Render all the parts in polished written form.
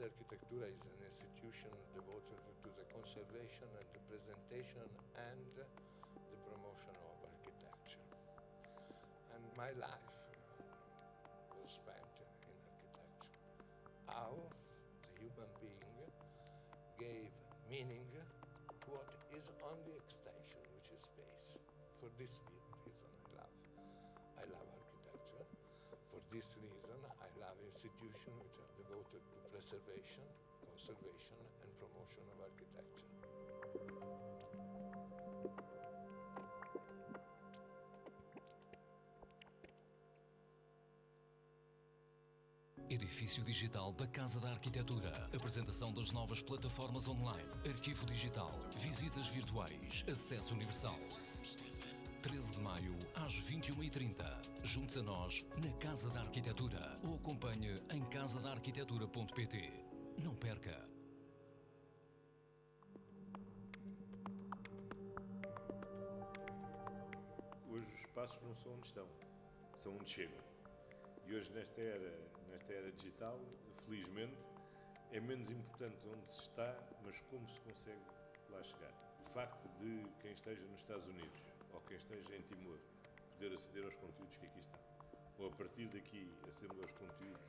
da Arquitectura is an institution devoted to the conservation and the presentation and the promotion of architecture. And my life was spent in architecture. How the human being gave meaning to what is only extension, which is space. For this reason I love architecture. For this reason I love institutions which are devoted to preservation, conservation and promotion of architecture. Edifício digital da Casa da Arquitetura. Apresentação das novas plataformas online. Arquivo digital. Visitas virtuais. Acesso universal. 13 de maio, às 21h30. Junte-se a nós na Casa da Arquitetura ou acompanhe em casadaarquitetura.pt. Não perca! Hoje os espaços não são onde estão, são onde chegam. E hoje, nesta era digital, felizmente, é menos importante onde se está, mas como se consegue lá chegar. O facto de quem esteja nos Estados Unidos ou quem esteja em Timor poder aceder aos conteúdos que aqui estão, ou a partir daqui aceder aos conteúdos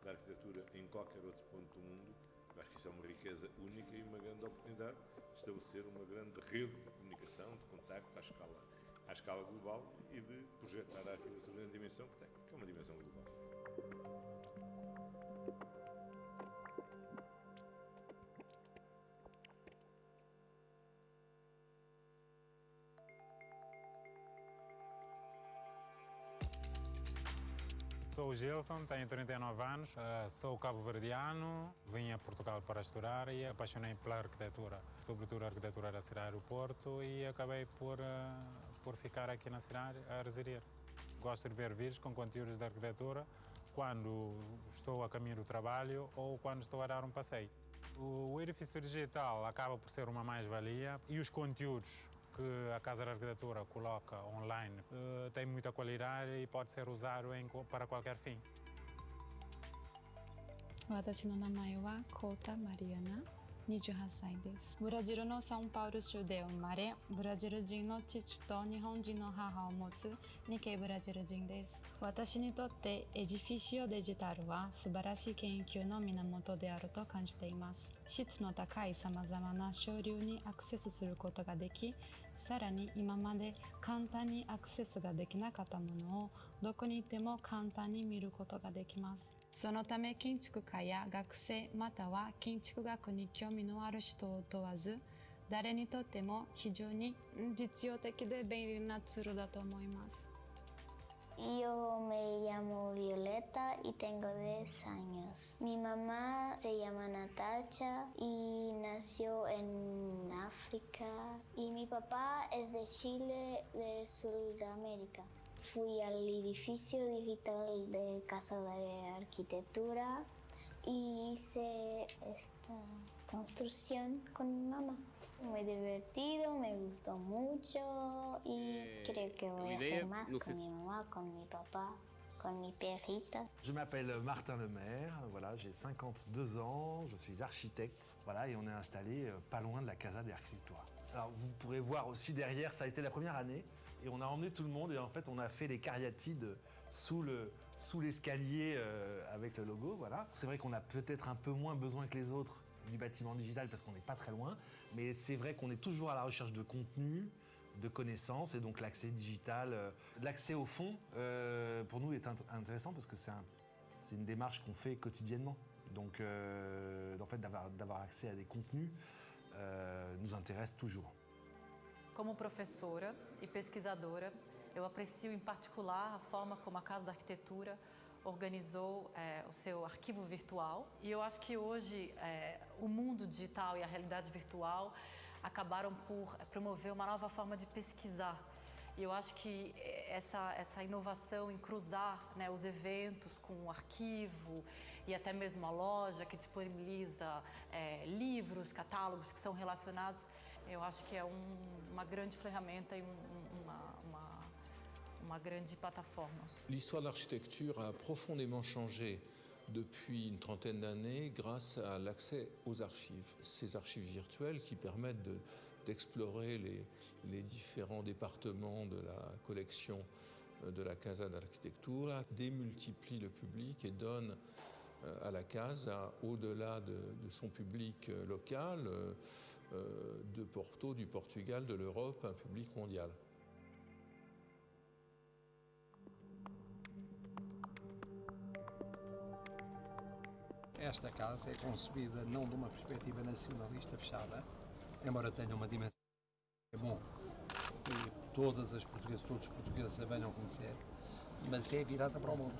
da arquitetura em qualquer outro ponto do mundo, acho que isso é uma riqueza única e uma grande oportunidade de estabelecer uma grande rede de comunicação, de contacto à escala global e de projetar a arquitetura na dimensão que tem, que é uma dimensão global. Sou o Gilson, tenho 39 anos, sou cabo-verdiano, vim a Portugal para estudar e apaixonei pela arquitetura, sobretudo a arquitetura da cidade do Porto, e acabei por ficar aqui na cidade a residir. Gosto de ver vídeos com conteúdos de arquitetura quando estou a caminho do trabalho ou quando estou a dar um passeio. O edifício digital acaba por ser uma mais-valia e os conteúdos que a Casa da Arquitetura coloca online tem muita qualidade e pode ser usado para qualquer fim. 私の名前はコータ・マリアナ、28歳です。ブラジルのサンパウロ州で生まれ、ブラジル人の父と日本人の母を持つ日系ブラジル人です。私にとってエディフィシオデジタルは素晴らしい研究の源であると感じています。質の高いさまざまな省流にアクセスすることができ、さらに今まで簡単にアクセスができなかったものをどこにいても簡単に見ることができます。そのため建築家や学生または建築学に興味のある人を問わず、誰にとっても非常に実用的で便利なツールだと思います。Yo me llamo Violeta y tengo 10 años. Mi mamá se llama Natacha y nació en África. Y mi papá es de Chile, de Sudamérica. Fui al edificio digital de Casa da Arquitectura y hice esta construcción con mi mamá. Muy divertido, me gustó mucho y creo que voy a hacer más con mi mamá, con mi papá, con mi perrita. Je m'appelle Martin Lemaire, voilà, j'ai 52 ans, je suis architecte, voilà, et on est installé pas loin de la Casa da Arquitectura. Alors vous pourrez voir aussi derrière, ça a été la première année, et on a emmené tout le monde, et en fait on a fait les cariatides sous l'escalier avec le logo, voilà. C'est vrai qu'on a peut-être un peu moins besoin que les autres du bâtiment digital parce qu'on n'est pas très loin, mais c'est vrai qu'on est toujours à la recherche de contenu, de connaissances, et donc l'accès digital, l'accès au fond, pour nous est intéressant parce que c'est une démarche qu'on fait quotidiennement. Donc en fait, d'avoir accès à des contenus nous intéresse toujours. Como professora e pesquisadora, eu aprecio em particular a forma como a Casa da Arquitetura organizou o seu arquivo virtual. E eu acho que hoje o mundo digital e a realidade virtual acabaram por promover uma nova forma de pesquisar. E eu acho que essa inovação em cruzar, né, os eventos com o arquivo e até mesmo a loja que disponibiliza livros, catálogos que são relacionados, eu acho que é uma grande ferramenta e uma grande plateforme. L'histoire de l'architecture a profondément changé depuis une trentaine d'années grâce à l'accès aux archives. Ces archives virtuelles qui permettent d'explorer les différents départements de la collection de la Casa da Arquitectura, démultiplient le public et donnent à la Casa, au-delà de son public local, de Porto, du Portugal, de l'Europe, un public mondial. Esta casa é concebida não de uma perspectiva nacionalista fechada, embora tenha uma dimensão. É bom que todos os portugueses a venham conhecer, mas é virada para o mundo.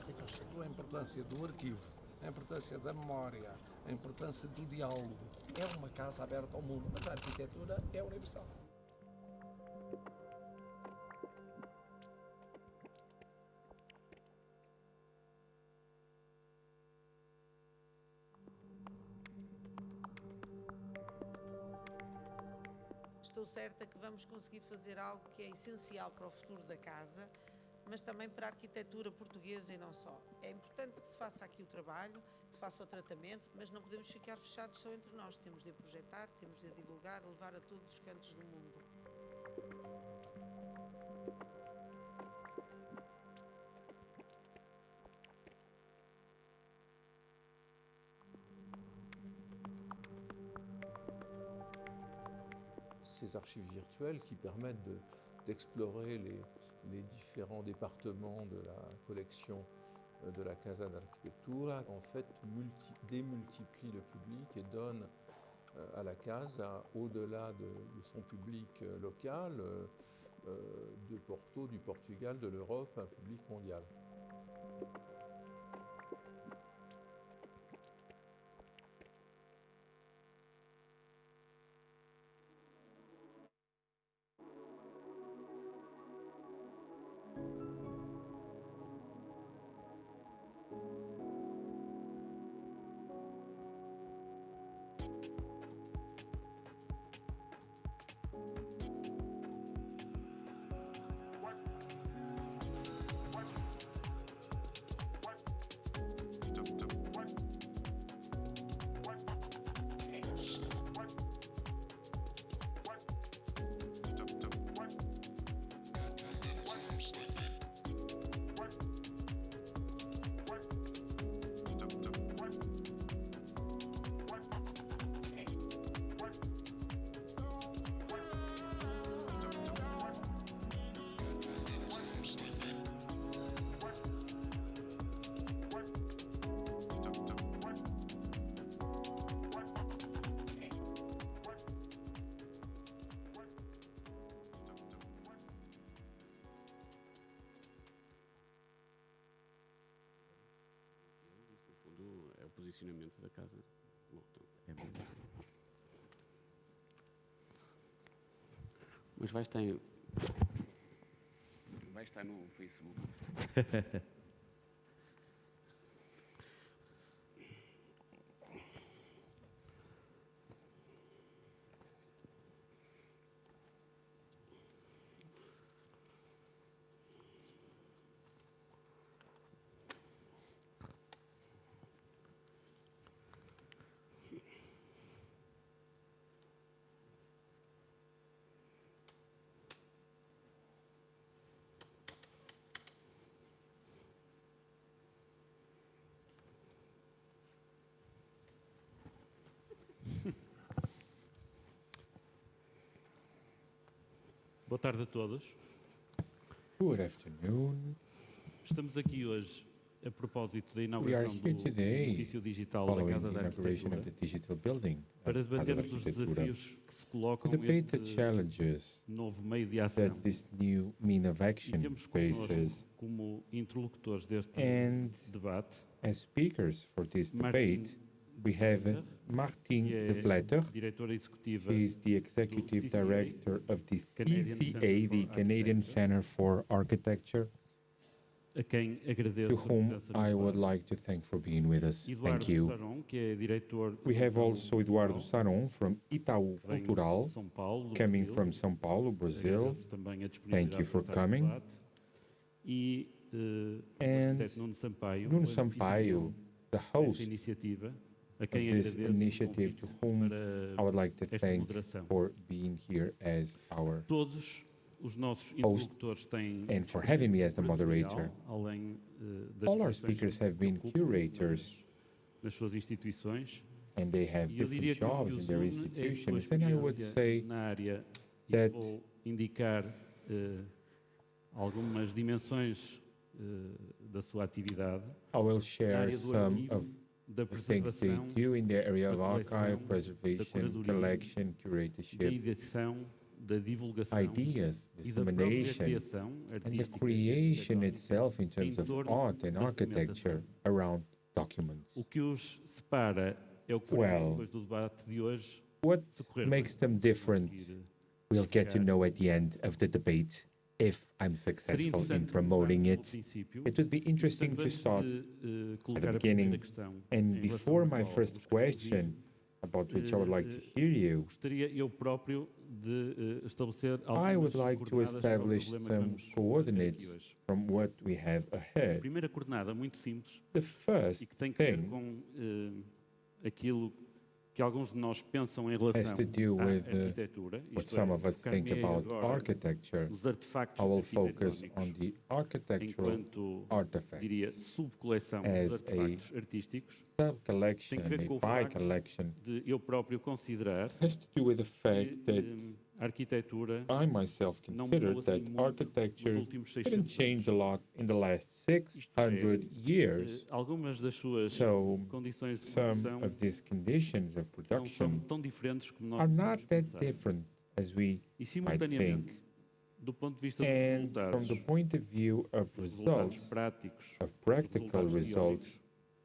A importância do arquivo, a importância da memória, a importância do diálogo. É uma casa aberta ao mundo, mas a arquitetura é universal. Estou certa que vamos conseguir fazer algo que é essencial para o futuro da casa, mas também para a arquitetura portuguesa e não só. É importante que se faça aqui o trabalho, que se faça o tratamento, mas não podemos ficar fechados só entre nós. Temos de projetar, temos de divulgar, levar a todos os cantos do mundo. Ces archives virtuelles qui permettent d'explorer les différents départements de la collection de la Casa da Arquitectura, en fait, démultiplient le public et donnent à la Casa, au-delà de son public local, de Porto, du Portugal, de l'Europe, un public mondial. É o posicionamento da casa. Bom, então. Mas vai estar no Facebook. Boa tarde a todos. Good afternoon. Estamos aqui hoje a propósito da inauguração do edifício digital da Casa da Arquitetura para debatermos os desafios que se colocam neste novo meio de ação. E temos connosco como interlocutores deste debate as speakers for this debate we have Martien de Vletter. He is the executive director of the CCA, the Canadian Centre for Architecture, to whom I would like to thank for being with us. Thank you. We have also Eduardo Saron from Itaú Cultural, coming from São Paulo, Brazil. Thank you for coming. And Nuno Sampaio, the host esta iniciativa, a of quem this agradeço o initiative, to convite whom para I would like to esta thank moderação. for being here as our Todos os nossos host interlocutores têm and for having me as the curatorial, moderator. além das All our funções speakers have que been ocupam curators, nas suas instituições. and they have E eu different diria que o que jobs in os their une é a sua institutions. And I would experiência say na área, e that vou indicar algumas dimensões da sua atividade. I will Na share área do some arquivo, of da the things they preservação, do in the area of da archive, coleção, preservation, da curadoria, collection, da curatorship, edição, da divulgação ideas, e da própria dissemination, criação and the artística creation e itself in terms of torno art and da architecture documentação. around documents. O que os separa é o que Well, faremos depois do debate de hoje. What se correr makes bem. them different, we'll get to know at the end of the debate if I'm Seria successful in interessante promoting começarmos it. pelo princípio. It would be interesting Portanto, to antes start de, at colocar the a beginning. primeira questão And em relação before à my qual first vos quero ouvir, question, about which I would like to hear you, gostaria eu próprio de estabelecer I algumas would like to coordenadas para o establish problema que some vamos ter aqui coordinates hoje. from what we have A ahead. primeira coordenada, muito simples, The e first que tem que ver thing com aquilo que alguns de nós pensam em has relação to do à with arquitetura, what isto é, some of us think focar-me-ei about agora architecture. nos artefactos I will focus arquitetônicos, on the architectural enquanto, artifacts diria, subcoleção as dos artefactos artísticos. sub-collection, Tem que ver a com o facto bi-collection. de eu próprio considerar Has to do with the fact que that a arquitetura I myself não consider mudou assim that muito nos architecture últimos didn't 600 change a anos. lot in the last Isto é, 600 years. algumas das suas So condições de some produção of these conditions of não são production tão diferentes como nós are podemos not that pensar. different as we E might simultaneamente, think. do ponto de vista dos And resultados, from the point of view of dos resultados results, práticos, of dos practical resultados results,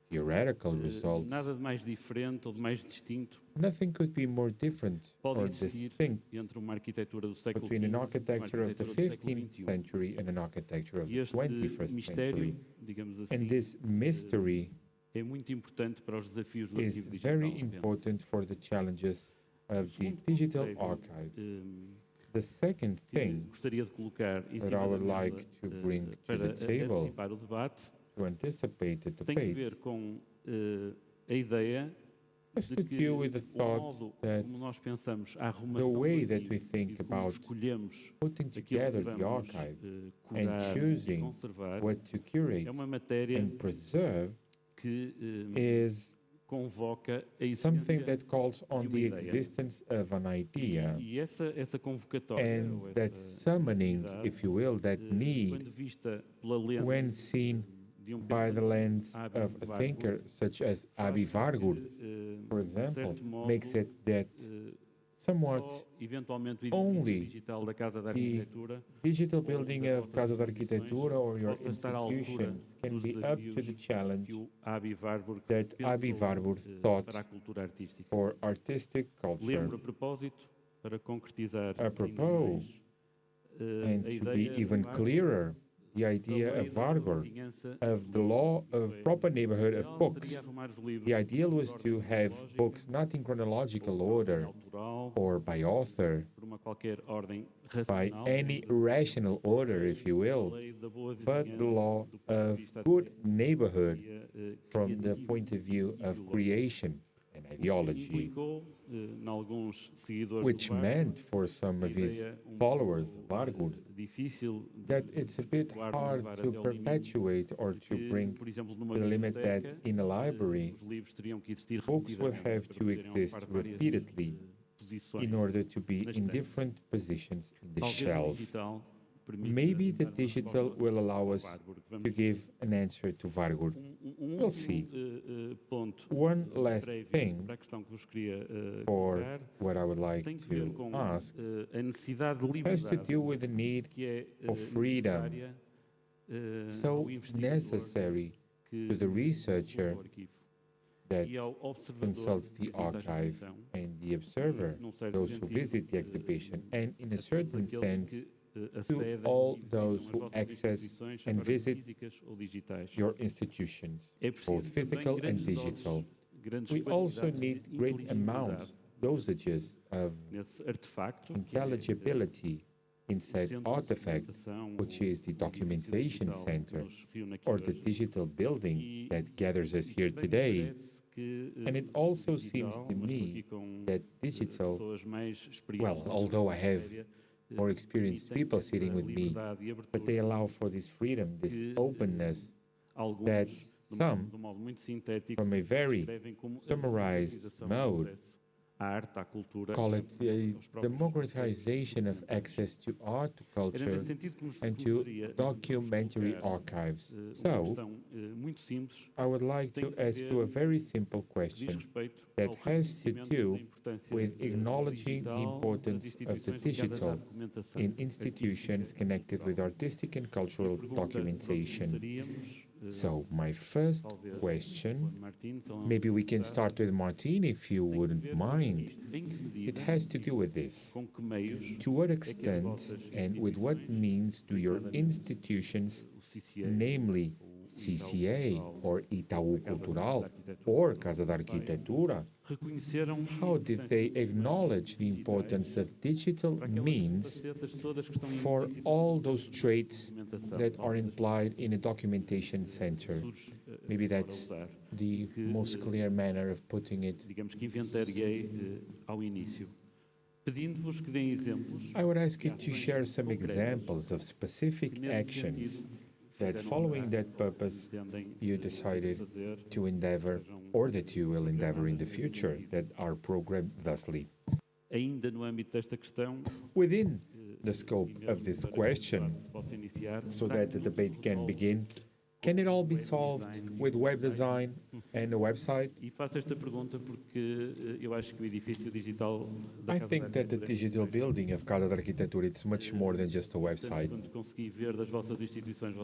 theoretical results, nada de mais diferente ou de mais distinto nothing could be more different pode or existir distinct entre uma arquitetura do século between XV an e uma architecture of the arquitetura do século 15th XXI. century and an architecture of E the este 21st mistério, century. digamos And assim, this mystery é muito importante para os desafios do is arquivo digital. very penso. important for the challenges of the Segundo digital ponto, archive. The second que thing gostaria de colocar em that cima I da would mesa, like to bring to para the table antecipar o debate to anticipate the tem que debate ver com a ideia has de to que do with the o thought modo that como nós pensamos a the arrumação do way that we arquivo think e como about escolhemos putting aquilo que together the vamos archive curar and e choosing conservar what to curate é uma matéria and preserve que is convoca a something existência that calls on de uma the ideia. existence of an idea E essa convocatória, and ou that essa summoning, necessidade, if you will, that need quando vista pela lente when seen de um by the pensador lens hábil of de a Vargo, thinker such as faz Avi com Vargur, que, for de example, certo modo, makes it that somewhat só eventualmente o edifício only digital da Casa da the Arquitetura digital ou building das of vossas Casa da instituições Arquitectura or your possa estar à altura institutions can dos be up to the desafios challenge que o Avi Warburg that Avi pensou, Warburg thought para a cultura artística. for artistic culture. Lembro a propósito, para concretizar ainda Apropos, mais, and a to be ideia even de Warburg clearer, the da idea lei of da Vargur, vizinhança of the law of proper neighborhood of ideal books. seria arrumar os livros The ideal was por to ordem have cronológica, books not in chronological ou por ordem order autoral, or by author, por uma qualquer ordem by racional, any rational order, if you a will, lei da boa but the vizinhança law do ponto de of vista good até neighborhood from the criativo point of view e of ideológico. creation and ideology, Implicou, em alguns seguidores which do Vargo, meant for some a of his ideia followers, pouco, Vargur, difícil de that it's a bit continuar, hard levar to até ao limite, perpetuate or de to que, bring por exemplo, numa to the limit that biblioteca, in a library, os livros teriam que existir books will repetidamente have para to poderem exist ocupar várias, repeatedly posições. in order to be na in estante. different positions in the Talvez o shelf. digital permita Maybe the dar uma digital resposta will allow ao us Warburg. to Vamos give an answer to Vargur. We'll último see. Ponto One last prévio thing para a questão que vos queria for colocar what I would like tem que ver to com ask a necessidade de has to liberdade do with the need que é of freedom necessária so ao investigador necessary que to the researcher consulta o arquivo that e ao observador consults que the visita a archive exposição, and the observer, num certo those who sentido, visit the exhibition, and in a a todos certain aqueles sense, que to acedem all e visitam those as who vossas access instituições, and agora visit físicas ou digitais. your institutions, É both preciso physical também and grandes doses, digital. grandes We also quantidades de need great inteligibilidade amounts, dosages of nesse artefacto que é, intelligibility inside Artifact, which is the documentation center, or the digital building that gathers us here today. And it also seems to me that digital, well, although I have more experienced people sitting with me, but they allow for this freedom, this openness, that some, from a very summarized mode, call it the democratization of access to art, to culture, and to documentary archives. So, I would like to ask you a very simple question that has to do with acknowledging the importance of the digital in institutions connected with artistic and cultural documentation. So, my first question, maybe we can start with Martien if you wouldn't mind. It has to do with this. To what extent and with what means do your institutions, namely CCA or Itaú Cultural or Casa da Arquitectura, how did they acknowledge the importance of digital means for all those traits that are implied in a documentation center? Maybe that's the most clear manner of putting it. I would ask you to share some examples of specific actions that, following that purpose, you decided to endeavor, or that you will endeavor in the future, that are programmed thusly. Within the scope of this question, so that the debate can begin, can it all be solved with web design and a website? I think that the digital building of Casa da Arquitectura, it's much more than just a website.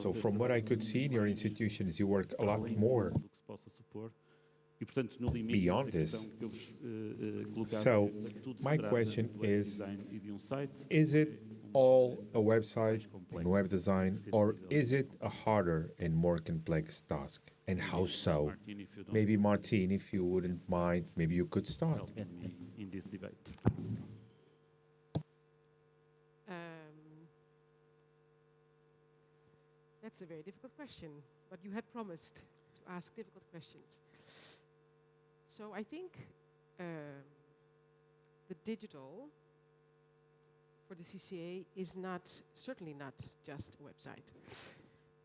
So from what I could see in your institutions, you work a lot more beyond this. So my question is it all a website and web design, or is it a harder and more complex task? And how so? Maybe Martien, if you wouldn't mind, maybe you could start. In this debate. That's a very difficult question, but you had promised to ask difficult questions. So I think the digital for the CCA is certainly not just a website.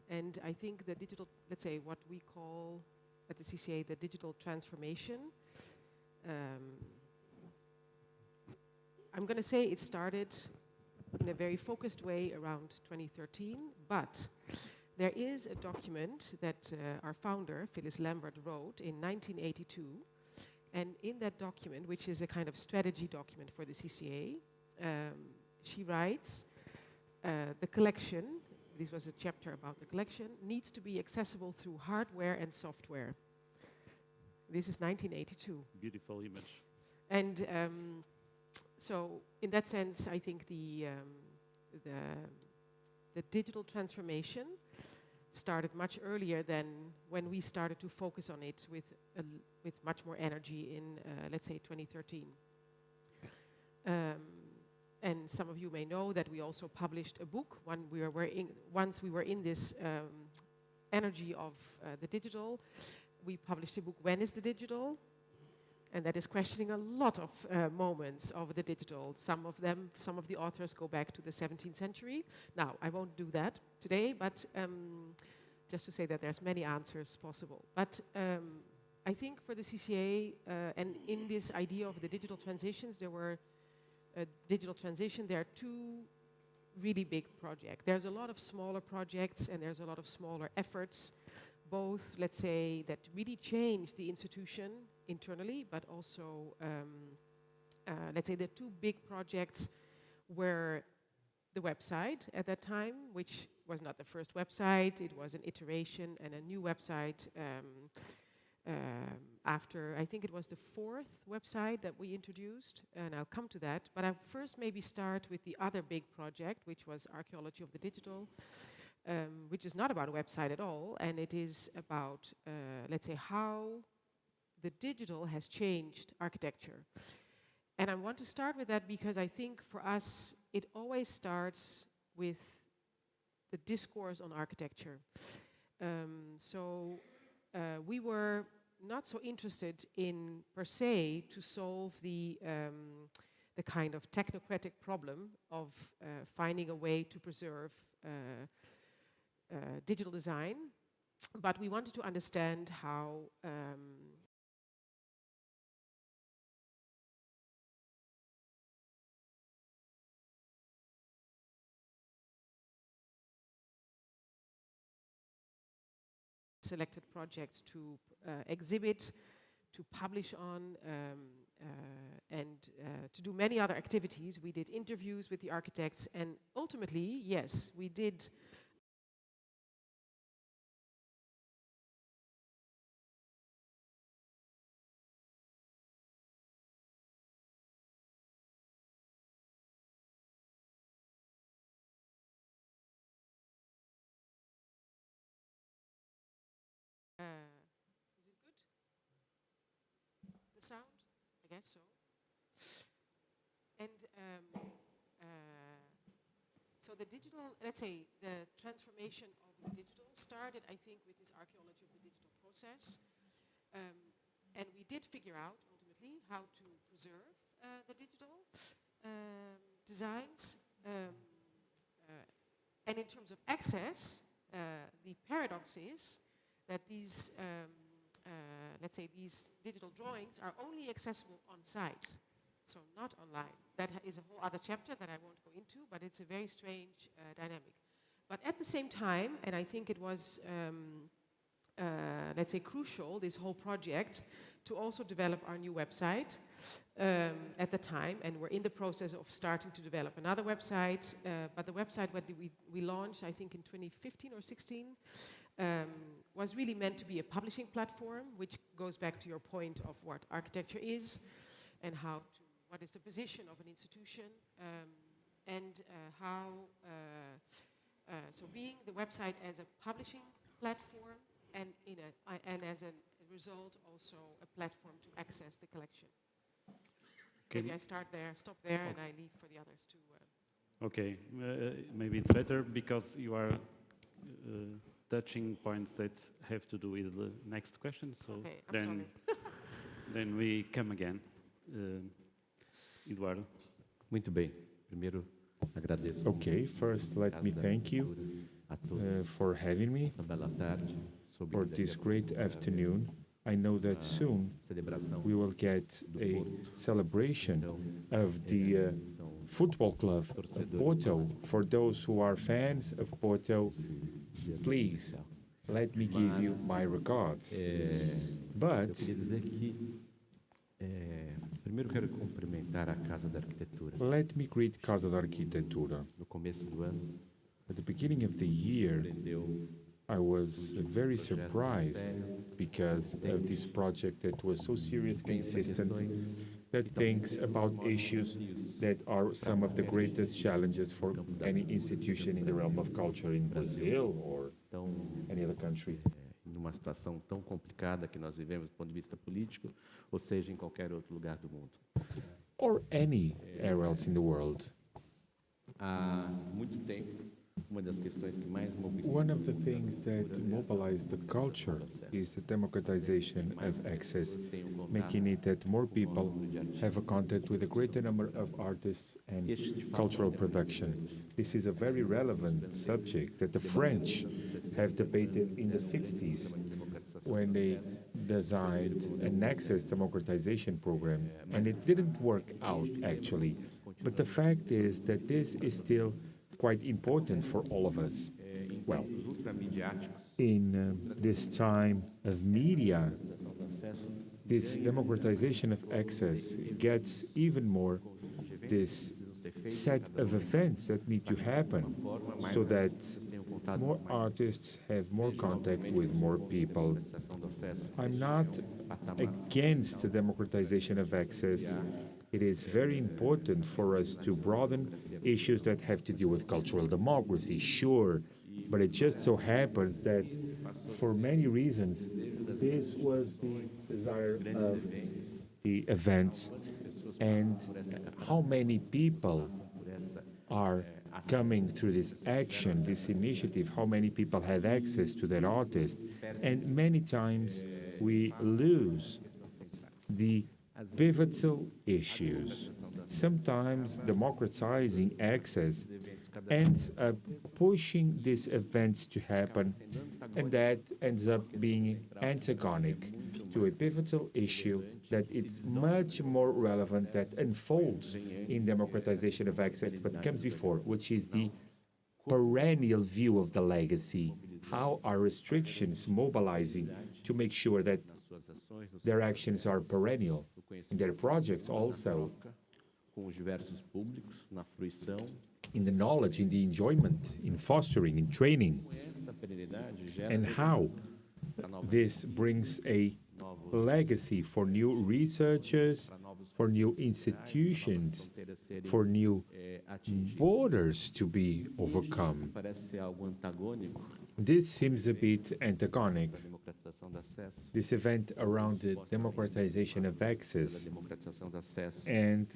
And I think the digital, let's say what we call at the CCA the digital transformation, I'm going to say it started in a very focused way around 2013, but there is a document that our founder, Phyllis Lambert, wrote in 1982. And in that document, which is a kind of strategy document for the CCA, she writes, the collection, this was a chapter about the collection, needs to be accessible through hardware and software. This is 1982. Beautiful image. And so in that sense, I think the digital transformation started much earlier than when we started to focus on it with much more energy in, let's say, 2013. And some of you may know that we also published a book once we were in this energy of the digital. We published a book, When is the Digital? And that is questioning a lot of moments of the digital. Some of the authors go back to the 17th century. Now, I won't do that today, but just to say that there's many answers possible. But I think for the CCA, and in this idea of the digital transitions, there are two really big projects. There's a lot of smaller projects and there's a lot of smaller efforts, both, let's say, that really change the institution internally, but also, let's say, the two big projects were the website at that time, which was not the first website, it was an iteration and a new website after, I think it was the fourth website that we introduced, and I'll come to that. But I'll first maybe start with the other big project, which was Archaeology of the Digital, which is not about a website at all, and it is about, let's say, how the digital has changed architecture. And I want to start with that because I think for us, it always starts with the discourse on architecture. We were not so interested in, per se, to solve the kind of technocratic problem of finding a way to preserve digital design, but we wanted to understand how selected projects to exhibit, to publish on, and to do many other activities. We did interviews with the architects, and ultimately, yes, we did is it good? The sound? I guess so. And so the digital, let's say, the transformation of the digital started, I think, with this archaeology of the digital process. And we did figure out, ultimately, how to preserve the digital designs. And in terms of access, the paradox is that these, let's say, these digital drawings are only accessible on site, so not online. That is a whole other chapter that I won't go into, but it's a very strange dynamic. But at the same time, and I think it was, let's say, crucial, this whole project, to also develop our new website at the time, and we're in the process of starting to develop another website, but the website what we launched, I think in 2015 or 16, was really meant to be a publishing platform, which goes back to your point of what architecture is and what is the position of an institution, and how, so being the website as a publishing platform and as a result also a platform to access the collection. Okay. Maybe I stop there, and I leave for the others to... Okay, maybe it's better because you are touching points that have to do with the next question, so okay, I'm sorry. Then we come again. Eduardo. Muito bem. Primeiro, agradeço. Okay, first let me thank you for having me for this great afternoon. I know that soon we will get a celebration of the football club of Porto. For those who are fans of Porto, please let me give you my regards. But primeiro quero cumprimentar a Casa da Arquitetura. Let me greet Casa da Arquitectura. No começo do ano, at the beginning of the year, I was very surprised because of this project that was so serious, consistent, that thinks about issues that are some of the greatest challenges for any institution in the realm of culture in Brazil or any other country. Numa situação tão complicada que nós vivemos do ponto de vista político, ou seja, em qualquer outro lugar do mundo. Or anywhere else in the world. Há muito tempo, uma das questões que mais mobilizam. One of the things that mobilized the culture is the democratization of access, making it that more people have a contact with a greater number of artists and cultural production. This is a very relevant subject that the French have debated in the 60s when they designed an access democratization program, and it didn't work out actually. But the fact is that this is still quite important for all of us. Well, in this time of media, this democratization of access gets even more this set of events that need to happen so that more artists have more contact with more people. I'm not against the democratization of access. It is very important for us to broaden issues that have to do with cultural democracy, sure, but it just so happens that for many reasons, this was the desire of the events and how many people are coming through this action, this initiative, how many people have access to that artist. And many times we lose the pivotal issues. Sometimes democratizing access ends up pushing these events to happen, and that ends up being antagonic to a pivotal issue that it's much more relevant, that unfolds in democratization of access, but comes before, which is the perennial view of the legacy. How are restrictions mobilizing to make sure that their actions are perennial, in their projects also, in the knowledge, in the enjoyment, in fostering, in training, and how this brings a legacy for new researchers, for new institutions, for new borders to be overcome. This seems a bit antagonic. This event around the democratization of access and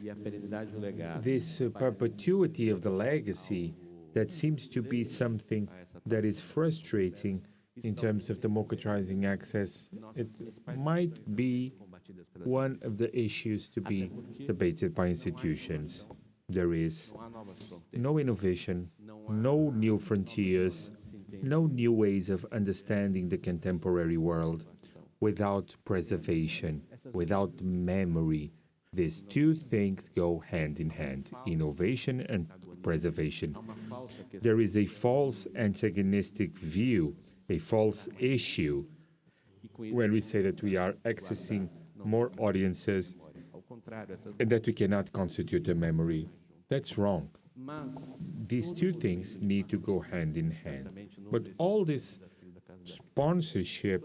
this perpetuity of the legacy that seems to be something that is frustrating in terms of democratizing access. It might be one of the issues to be debated by institutions. There is no innovation, no new frontiers, no new ways of understanding the contemporary world without preservation, without memory. These two things go hand in hand, innovation and preservation. There is a false antagonistic view, a false issue, when we say that we are accessing more audiences and that we cannot constitute a memory. That's wrong. These two things need to go hand in hand. But all this sponsorship,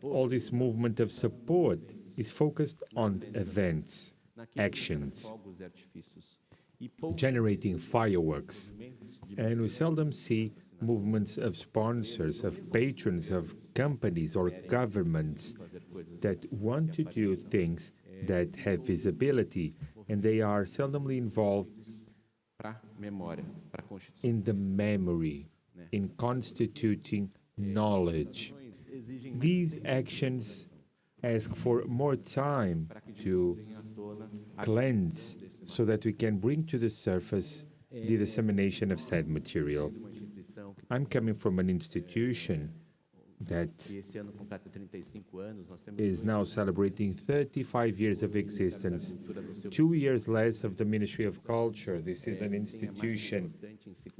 all this movement of support is focused on events, actions, generating fireworks. And we seldom see movements of sponsors, of patrons, of companies or governments that want to do things that have visibility, and they are seldomly involved in the memory, in constituting knowledge. These actions ask for more time to cleanse so that we can bring to the surface the dissemination of said material. I'm coming from an institution that is now celebrating 35 years of existence, 2 years less of the Ministry of Culture. This is an institution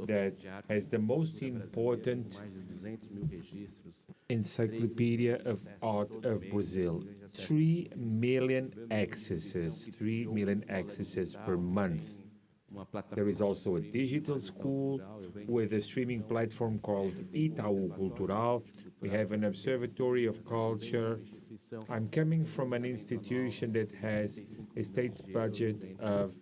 that has the most important encyclopedia of art of Brazil. 3 million accesses per month. There is also a digital school with a streaming platform called Itaú Cultural. We have an observatory of culture. I'm coming from an institution that has a state budget of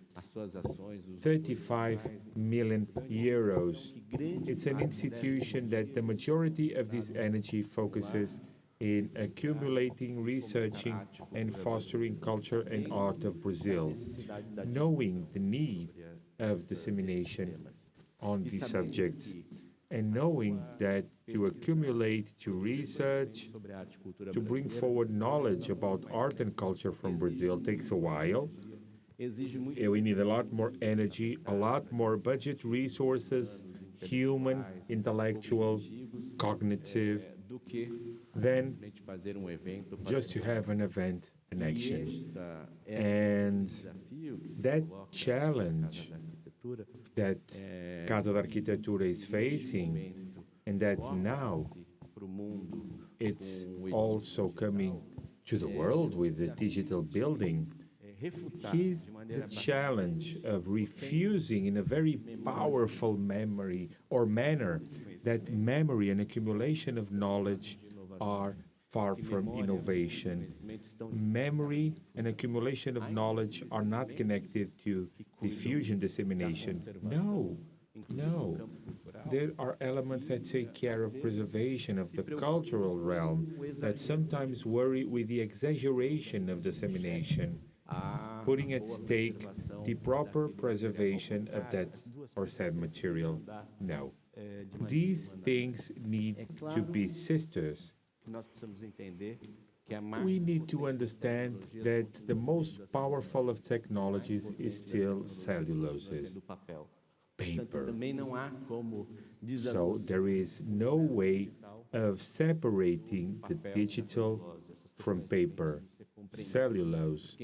35 million euros. It's an institution that the majority of this energy focuses in accumulating, researching, and fostering culture and art of Brazil, knowing the need of dissemination on these subjects, and knowing that to accumulate, to research, to bring forward knowledge about art and culture from Brazil takes a while. We need a lot more energy, a lot more budget resources, human, intellectual, cognitive, than just to have an event, an action. And that challenge that Casa da Arquitectura is facing, and that now it's also coming to the world with the digital building, is the challenge of refusing in a very powerful memory or manner that memory and accumulation of knowledge are far from innovation. Memory and accumulation of knowledge are not connected to diffusion, dissemination. No. There are elements that take care of preservation of the cultural realm that sometimes worry with the exaggeration of dissemination. putting at stake the proper preservation of that or said material. No. These things need to be sisters. We need to understand that the most powerful of technologies is still celluloses, paper. So there is no way of separating the digital from paper, cellulose,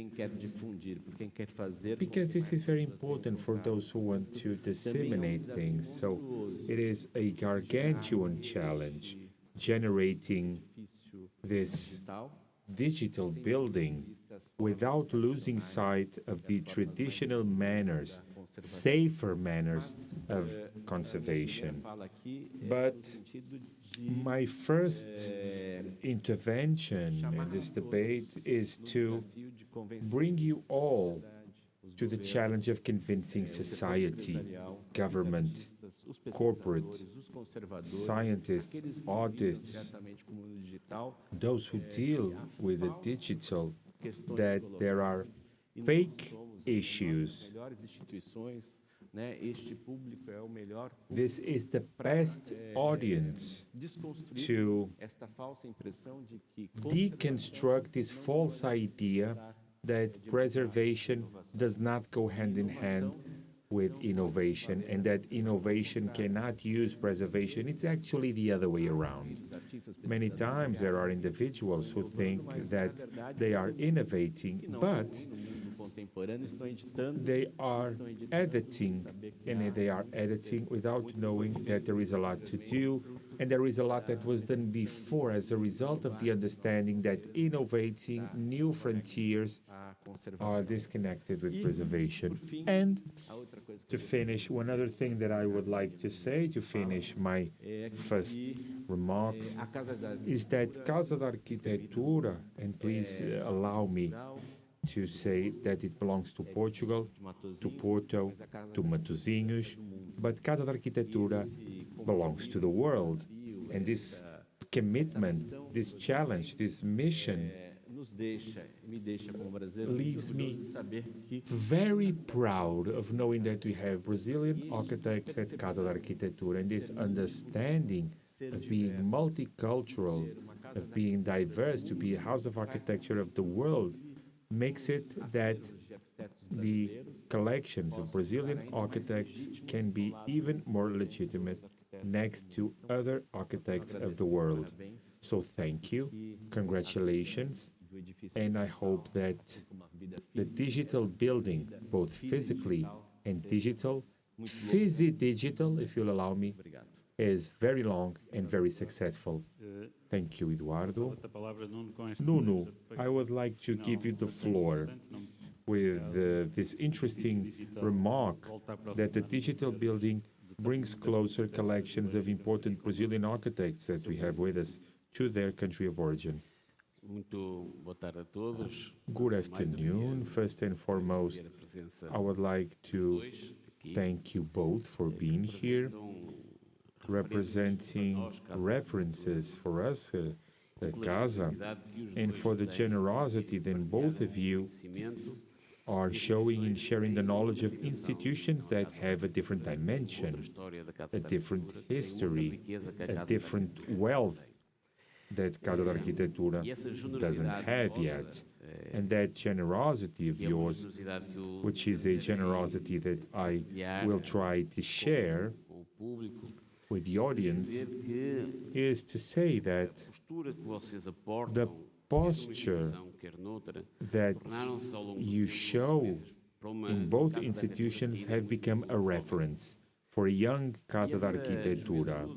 because this is very important for those who want to disseminate things. So it is a gargantuan challenge generating this digital building without losing sight of the traditional manners, safer manners of conservation. But my first intervention in this debate is to bring you all to the challenge of convincing society, government, corporate, scientists, artists, those who deal with the digital, that there are fake issues. This is the best audience to deconstruct this false idea that preservation does not go hand in hand with innovation, and that innovation cannot use preservation. It's actually the other way around. Many times there are individuals who think that they are innovating, but they are editing, and they are editing without knowing that there is a lot to do, and there is a lot that was done before as a result of the understanding that innovating new frontiers are disconnected with preservation. And to finish, one other thing that I would like to say to finish my first remarks is that Casa da Arquitectura, and please allow me to say that it belongs to Portugal, to Porto, to Matosinhos, but Casa da Arquitectura belongs to the world. And this commitment, this challenge, this mission leaves me very proud of knowing that we have Brazilian architects at Casa da Arquitectura, and this understanding of being multicultural, of being diverse, to be a house of architecture of the world, makes it that the collections of Brazilian architects can be even more legitimate next to other architects of the world. So thank you, congratulations, and I hope that the digital building, both physically and digital, digital, if you'll allow me, is very long and very successful. Thank you, Eduardo. Nuno, I would like to give you the floor with this interesting remark that the digital building brings closer collections of important Brazilian architects that we have with us to their country of origin. Good afternoon. First and foremost, I would like to thank you both for being here, representing references for us at Casa, and for the generosity that both of you are showing in sharing the knowledge of institutions that have a different dimension, a different history, a different wealth that Casa da Arquitectura doesn't have yet. And that generosity of yours, which is a generosity that I will try to share with the audience, is to say that the posture that you show in both institutions have become a reference for a young Casa da Arquitectura,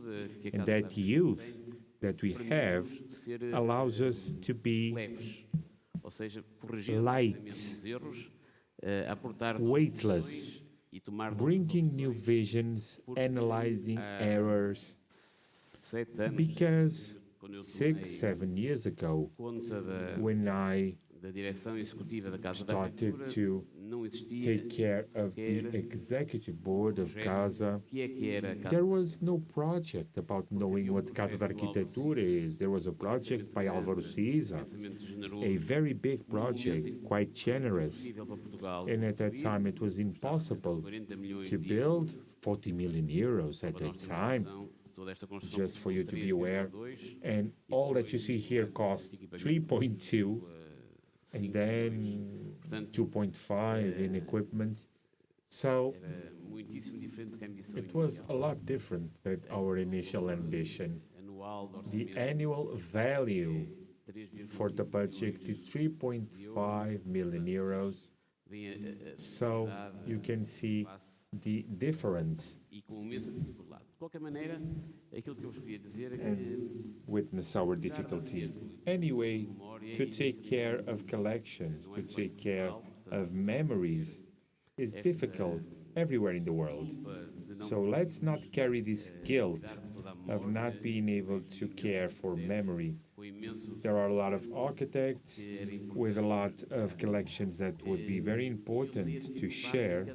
and that youth that we have allows us to be light, weightless, bringing new visions, analyzing errors, because 6, 7 years ago, when I started to take care of the executive board of Casa. There was no project about knowing what Casa da Arquitectura is. There was a project by Álvaro Siza, a very big project, quite generous. And at that time, it was impossible to build 40 million euros at that time, just for you to be aware. And all that you see here cost 3.2, and then 2.5 in equipment. So it was a lot different than our initial ambition. The annual value for the budget is 3.5 million euros. So you can see the difference and witness our difficulty. Anyway, to take care of collections, to take care of memories is difficult everywhere in the world. So let's not carry this guilt of not being able to care for memory. There are a lot of architects with a lot of collections that would be very important to share,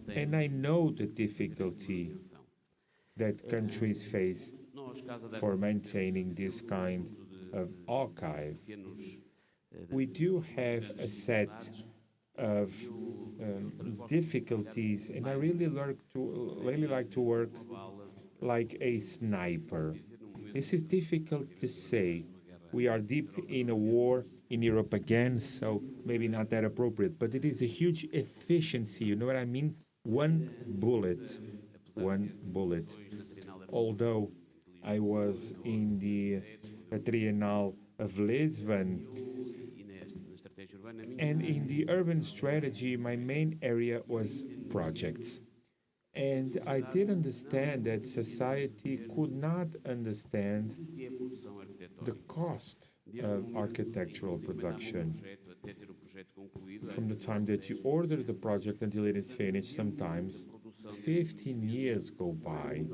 and I know the difficulty that countries face for maintaining this kind of archive. We do have a set of difficulties, and I really like to work like a sniper. This is difficult to say. We are deep in a war in Europe again, so maybe not that appropriate, but it is a huge efficiency, you know what I mean? One bullet. Although I was in the Trienal of Lisbon, and in the urban strategy, my main area was projects. And I did understand that society could not understand the cost of architectural production. From the time that you order the project until it is finished, sometimes 15 years go by.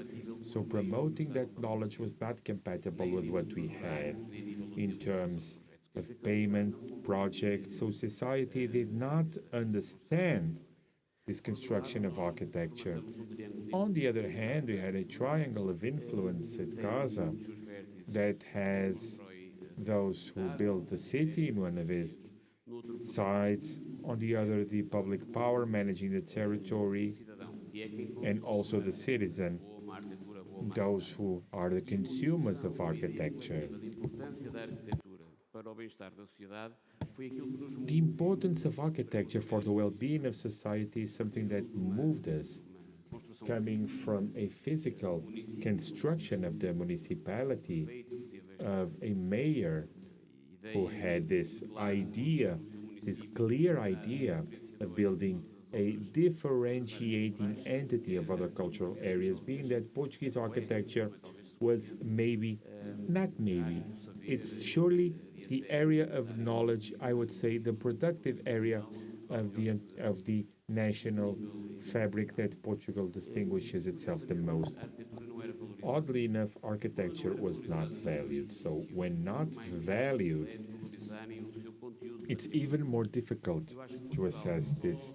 So promoting that knowledge was not compatible with what we had in terms of payment, projects. So society did not understand this construction of architecture. On the other hand, we had a triangle of influence at Casa that has those who built the city in one of its sides, on the other the public power managing the territory, and also the citizen, those who are the consumers of architecture. The importance of architecture for the well-being of society is something that moved us, coming from a physical construction of the municipality, of a mayor who had this idea, this clear idea of building a differentiating entity of other cultural areas, being that Portuguese architecture was it's surely the area of knowledge, I would say the productive area of the national fabric that Portugal distinguishes itself the most. Oddly enough, architecture was not valued. So when not valued, it's even more difficult to assess this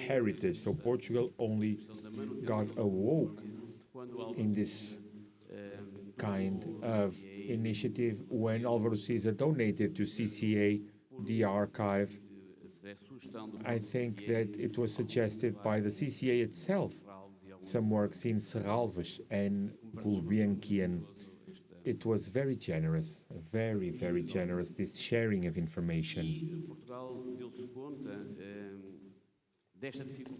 heritage. So Portugal only got awoke in this kind of initiative when Álvaro Siza donated to CCA the archive. I think that it was suggested by the CCA itself. Some works in Serralves and Gulbenkian. It was very generous, very, very generous, this sharing of information.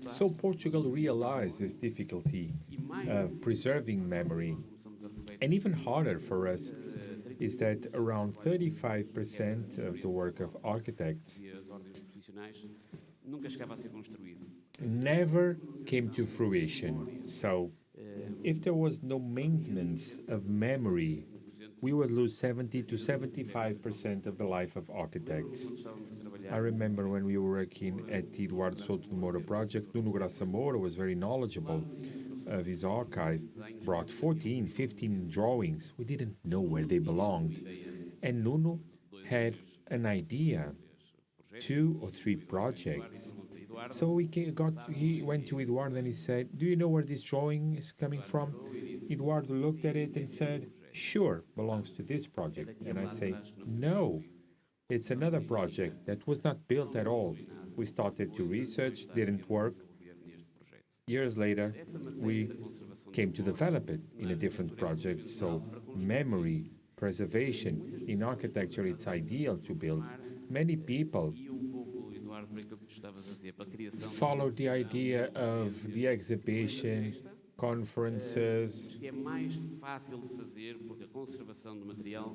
So Portugal realized this difficulty of preserving memory. And even harder for us is that around 35% of the work of architects never came to fruition. So if there was no maintenance of memory, we would lose 70 to 75% of the life of architects. I remember when we were working at the Eduardo Soto project, Nuno was very knowledgeable of his archive, brought 14, 15 drawings. We didn't know where they belonged. And Nuno had an idea. 2 or 3 projects. So he went to Eduardo and he said, "Do you know where this drawing is coming from?" Eduardo looked at it and said, "Sure, belongs to this project." And I say, "No, it's another project that was not built at all. We started to research, didn't work. Years later, we came to develop it in a different project." So memory, preservation, in architecture, it's ideal to build. Many people follow the idea of the exhibition, conferences,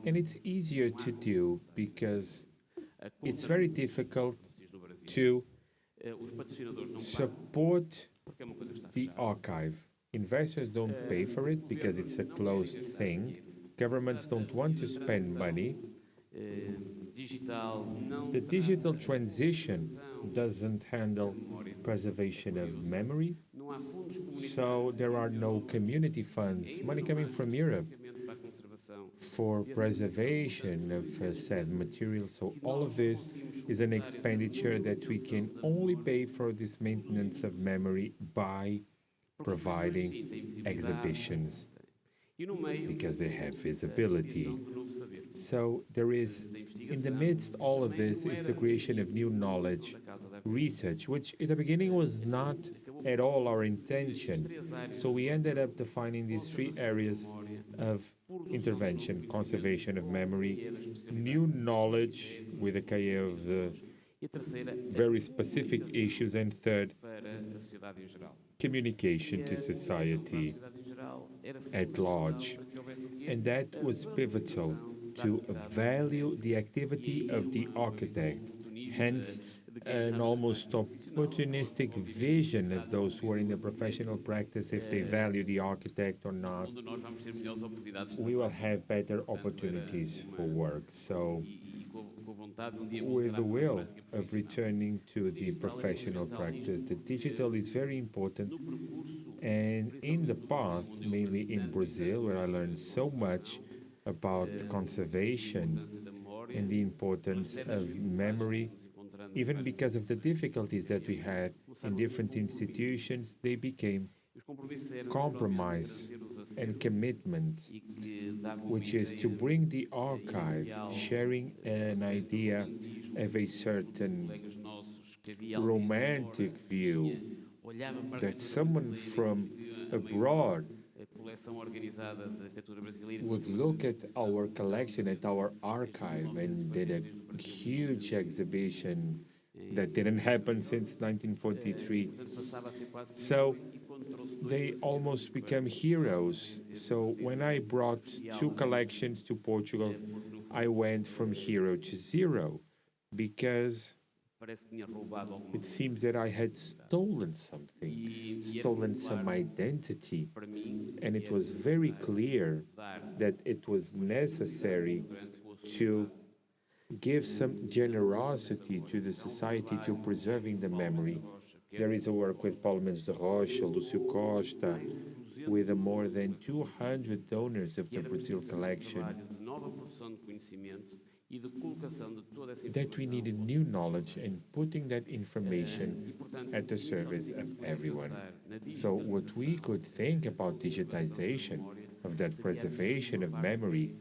and it's easier to do because it's very difficult to support the archive. Investors don't pay for it because it's a closed thing. Governments don't want to spend money. The digital transition doesn't handle preservation of memory, so there are no community funds, money coming from Europe for preservation of said materials. So all of this is an expenditure that we can only pay for this maintenance of memory by providing exhibitions because they have visibility. So there is, in the midst of all of this, it's the creation of new knowledge, research, which in the beginning was not at all our intention. So we ended up defining these 3 areas of intervention: conservation of memory, new knowledge with a cahier of the very specific issues, and third, communication to society at large. And that was pivotal to value the activity of the architect, hence an almost opportunistic vision of those who are in the professional practice. If they value the architect or not, we will have better opportunities for work. So with the will of returning to the professional practice, the digital is very important. And in the path, mainly in Brazil, where I learned so much about conservation and the importance of memory, even because of the difficulties that we had in different institutions, they became compromise and commitment, which is to bring the archive, sharing an idea of a certain romantic view that someone from abroad would look at our collection, at our archive, and did a huge exhibition that didn't happen since 1943. So they almost become heroes. So when I brought 2 collections to Portugal, I went from hero to zero because it seems that I had stolen something, stolen some identity, and it was very clear that it was necessary to give some generosity to the society to preserving the memory. There is a work with Paulo Mendes de Rocha, Lúcio Costa, with more than 200 donors of the Brazil collection, that we needed new knowledge and putting that information at the service of everyone. So what we could think about digitization, of that preservation of memory,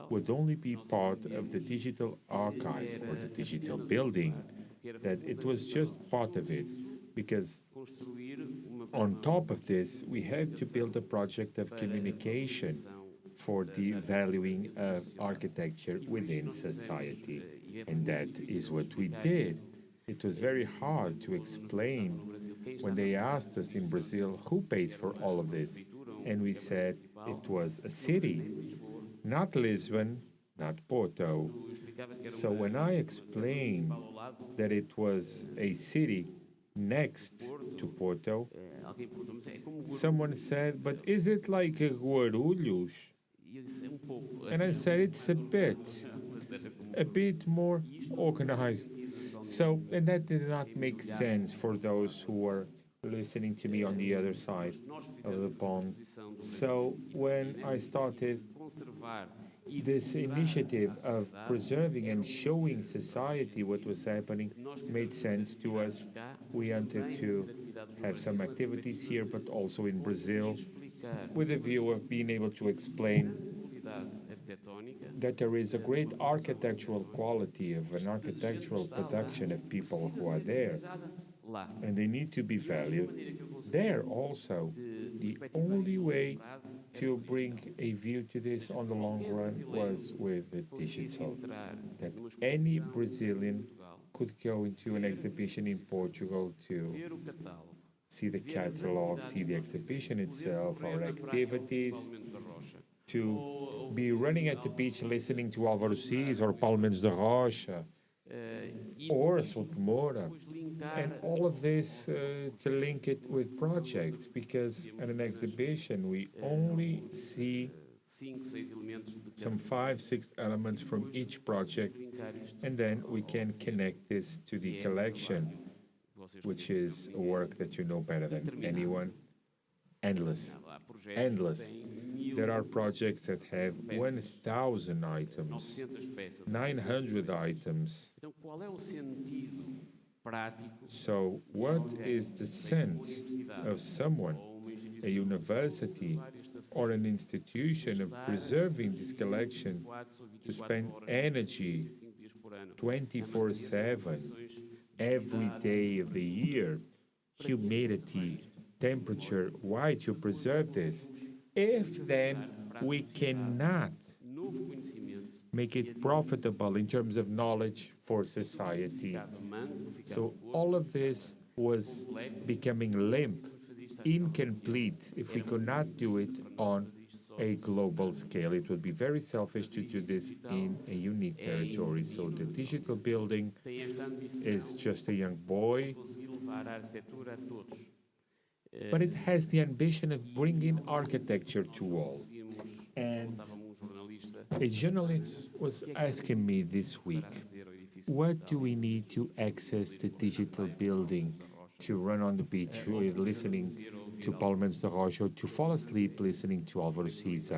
would only be part of the digital archive or the digital building, that it was just part of it, because on top of this, we had to build a project of communication for the valuing of architecture within society. And that is what we did. It was very hard to explain when they asked us in Brazil, who pays for all of this? And we said it was a city, not Lisbon, not Porto. So when I explained that it was a city next to Porto, someone said, but is it like a Guarulhos? And I said, it's a bit more organized. So, and that did not make sense for those who were listening to me on the other side of the pond. So when I started This initiative of preserving and showing society what was happening made sense to us. We wanted to have some activities here, but also in Brazil, with a view of being able to explain that there is a great architectural quality of an architectural production of people who are there, and they need to be valued there also. The only way to bring a view to this on the long run was with the digital, that any Brazilian could go into an exhibition in Portugal to see the catalog, see the exhibition itself, our activities, to be running at the beach listening to Álvaro Cis or Paulo Mendes da Rocha or Souto Moura, and all of this to link it with projects, because at an exhibition we only see some 5-6 elements from each project, and then we can connect this to the collection, which is a work that you know better than anyone. Endless. Endless. There are projects that have 1,000 items, 900 items. So what is the sense of someone, a university or an institution, of preserving this collection to spend energy 24/7, every day of the year, humidity, temperature, why to preserve this, if then we cannot make it profitable in terms of knowledge for society? So all of this was becoming limp, incomplete, if we could not do it on a global scale. It would be very selfish to do this in a unique territory. So the digital building is just a young boy, but it has the ambition of bringing architecture to all. And a journalist was asking me this week, what do we need to access the digital building, to run on the beach with listening to Paulo Mendes da Rocha, or to fall asleep listening to Álvaro Cis?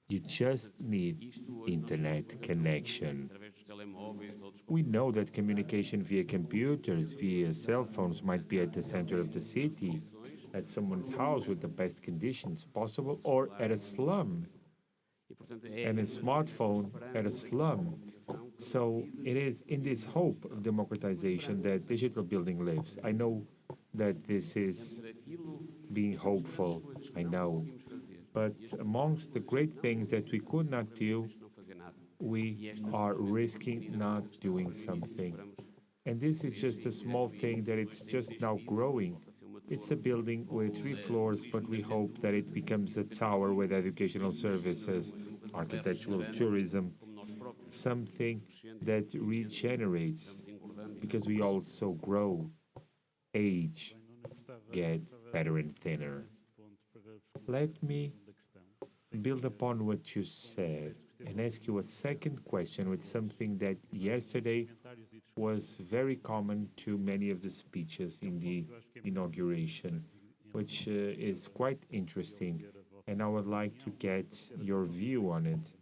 You just need internet connection. We know that communication via computers, via cell phones might be at the center of the city, at someone's house with the best conditions possible, or at a slum, and a smartphone at a slum. So it is in this hope of democratization that digital building lives. I know that this is being hopeful, I know. But amongst the great things that we could not do, we are risking not doing something. And this is just a small thing that it's just now growing. It's a building with 3 floors, but we hope that it becomes a tower with educational services, architectural tourism, something that regenerates, because we also grow, age, get fatter and thinner. Let me build upon what you said and ask you a second question with something that yesterday was very common to many of the speeches in the inauguration, which is quite interesting, and I would like to get your view on it.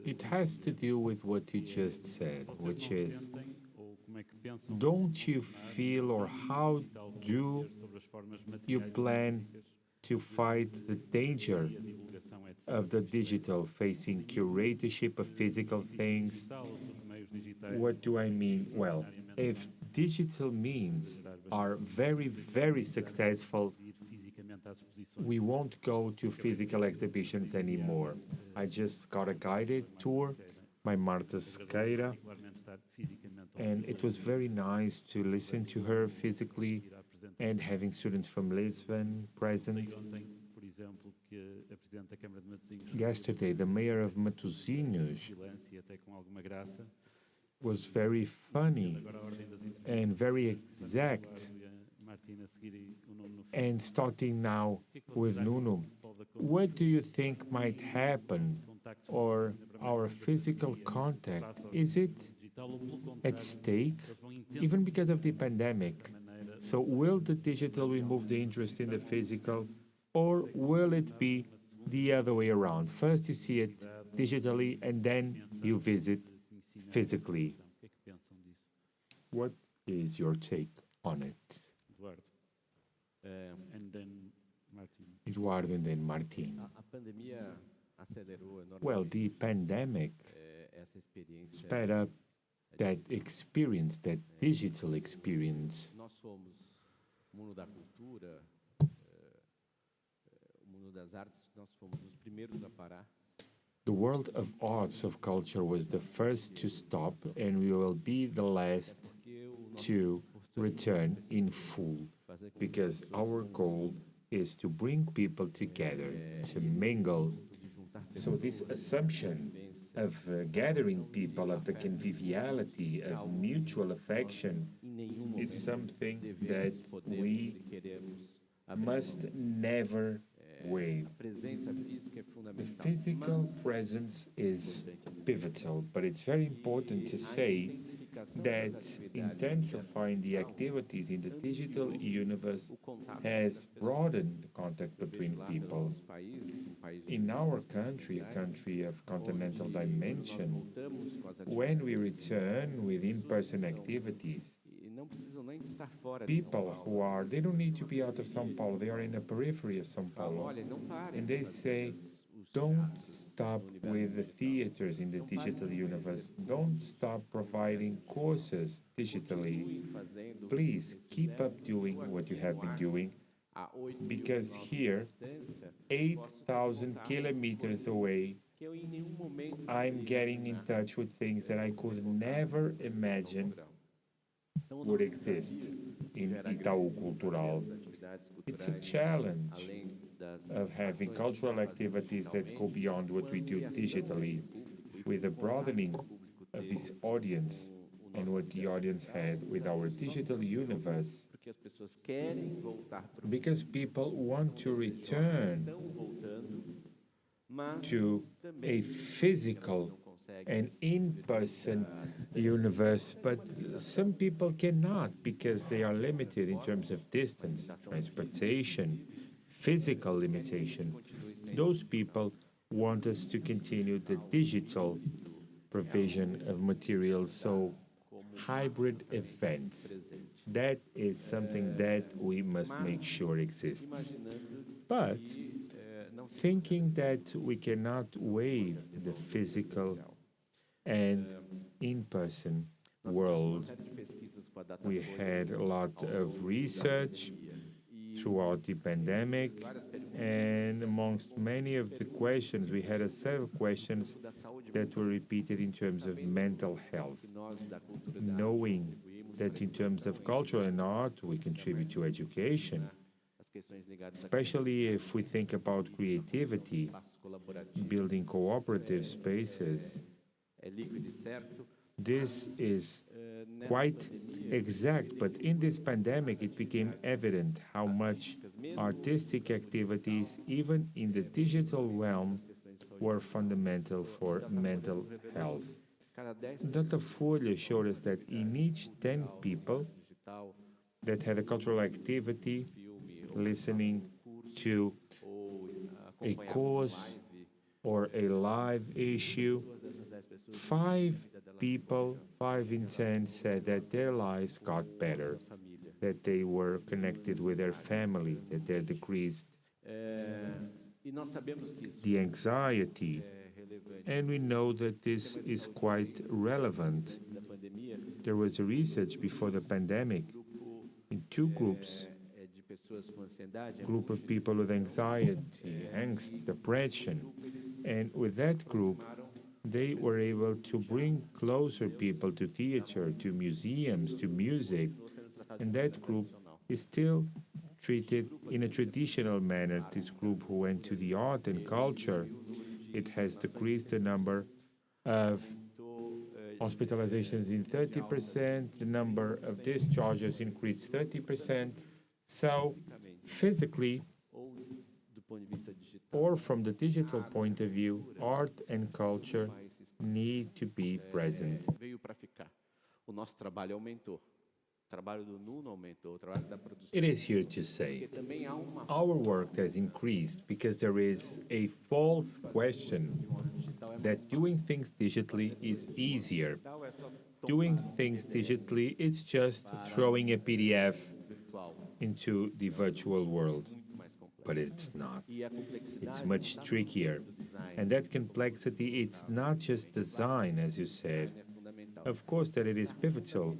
It has to do with what you just said, which is, don't you feel, or how do you plan to fight the danger of the digital, facing curatorship of physical things? What do I mean? Well, if digital means are very, very successful, we won't go to physical exhibitions anymore. I just got a guided tour by Marta Sequeira, and it was very nice to listen to her physically and having students from Lisbon present. Yesterday, the mayor of Matosinhos was very funny and very exact. And starting now with Nuno, what do you think might happen, or our physical contact? Is it at stake, even because of the pandemic? So will the digital remove the interest in the physical? Or will it be the other way around? First you see it digitally and then you visit physically. What is your take on it? Eduardo. And then Martien. Eduardo and then Martien. A pandemia acelerou enormemente. Well, the pandemic sped up that experience, that digital experience. Nós somos o mundo da cultura, o mundo das artes, nós fomos os primeiros a parar. The world of arts, of culture, was the first to stop, and we will be the last to return in full, because our goal is to bring people together, to mingle. So this assumption of gathering people, of the conviviality, of mutual affection, is something that we must never waive. The physical presence is pivotal, but it's very important to say that intensifying the activities in the digital universe has broadened the contact between people. In our country, a country of continental dimension, when we return with in-person activities, people they don't need to be out of São Paulo, they are in the periphery of São Paulo. And they say, don't stop with the theaters in the digital universe. Don't stop providing courses digitally. Please keep up doing what you have been doing, because here, 8,000 kilometers away, I'm getting in touch with things that I could never imagine would exist in Itaú Cultural. It's a challenge of having cultural activities that go beyond what we do digitally, with a broadening of this audience and what the audience had with our digital universe. Because people want to return to a physical and in-person universe, but some people cannot because they are limited in terms of distance, transportation, physical limitation. Those people want us to continue the digital provision of materials, so hybrid events. That is something that we must make sure exists. But thinking that we cannot waive the physical and in-person world, we had a lot of research throughout the pandemic, and amongst many of the questions, we had several questions that were repeated in terms of mental health, knowing that in terms of culture and art, we contribute to education, especially if we think about creativity, building cooperative spaces. This is quite exact, but in this pandemic, it became evident how much artistic activities, even in the digital realm, were fundamental for mental health. Datafolha showed us that in each 10 people that had a cultural activity, listening to a course or a live issue, 5 people, 5 in 10, said that their lives got better, that they were connected with their family, that they decreased the anxiety. And we know that this is quite relevant. There was a research before the pandemic in 2 groups, group of people with anxiety, angst, depression, and with that group, they were able to bring closer people to theater, to museums, to music, and that group is still treated in a traditional manner. This group who went to the art and culture, it has decreased the number of hospitalizations in 30%, the number of discharges increased 30%. So physically, or from the digital point of view, art and culture need to be present. O nosso trabalho aumentou. It is here to say our work has increased because there is a false question that doing things digitally is easier. Doing things digitally is just throwing a PDF into the virtual world. But it's not. It's much trickier. And that complexity, it's not just design, as you said. Of course that it is pivotal,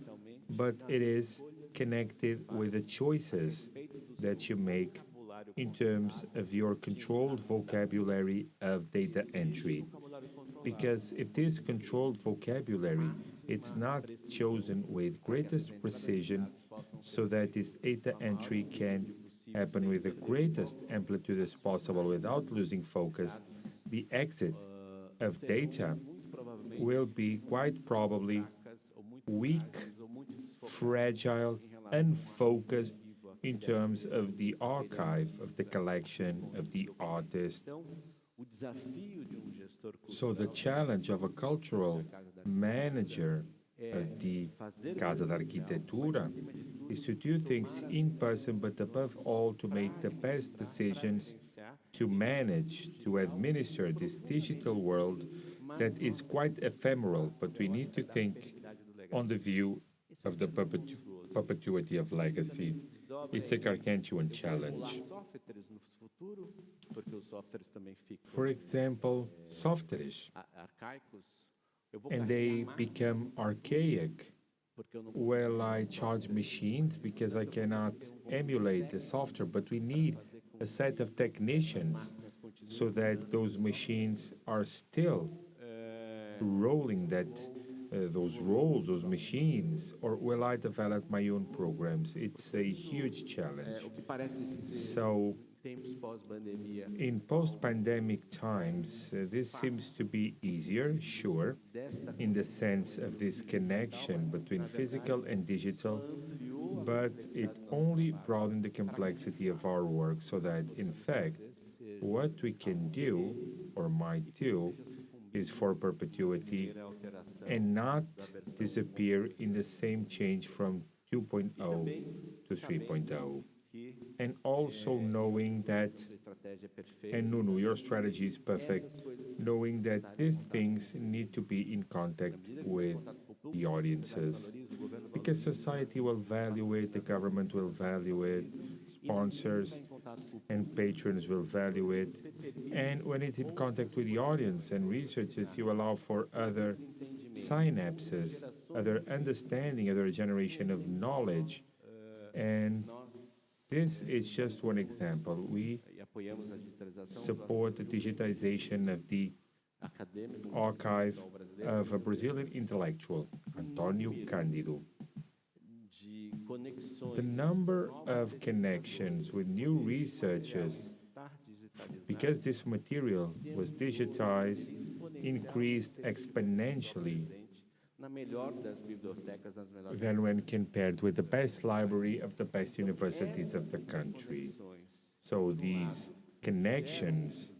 but it is connected with the choices that you make in terms of your controlled vocabulary of data entry. Because if this controlled vocabulary, it's not chosen with greatest precision so that this data entry can happen with the greatest amplitude as possible without losing focus, the exit of data will be quite probably weak, fragile, unfocused in terms of the archive, of the collection, of the artist. So the challenge of a cultural manager at the Casa da Arquitectura is to do things in person, but above all to make the best decisions to manage, to administer this digital world that is quite ephemeral, but we need to think on the view of the perpetuity of legacy. It's a gargantuan challenge. For example, softwares, and they become archaic. Well, I charge machines because I cannot emulate the software, but we need a set of technicians so that those machines are still rolling those roles, those machines, or will I develop my own programs? It's a huge challenge. So, in post-pandemic times, this seems to be easier, sure, in the sense of this connection between physical and digital, but it only broadened the complexity of our work so that, in fact, what we can do, or might do, is for perpetuity and not disappear in the same change from 2.0 to 3.0. And also knowing that, and Nuno, your strategy is perfect, knowing that these things need to be in contact with the audiences. Because society will value it, the government will value it, sponsors and patrons will value it. And when it's in contact with the audience and researchers, you allow for other synapses, other understanding, other generation of knowledge. And this is just one example. We support the digitization of the archive of a Brazilian intellectual, Antonio Cândido. The number of connections with new researchers, because this material was digitized, increased exponentially than when compared with the best library of the best universities of the country. So these connections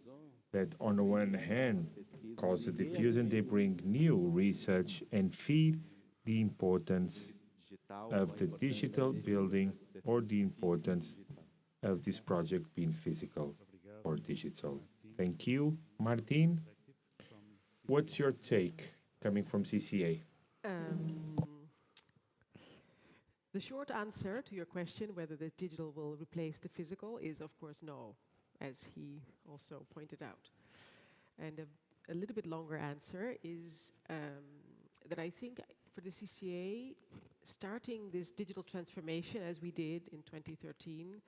that on the one hand cause the diffusion, they bring new research and feed the importance of the digital building or the importance of this project being physical or digital. Thank you. Martien, what's your take coming from CCA? The short answer to your question, whether the digital will replace the physical, is of course no, as he also pointed out. And a little bit longer answer is that I think for the CCA, starting this digital transformation as we did in 2013,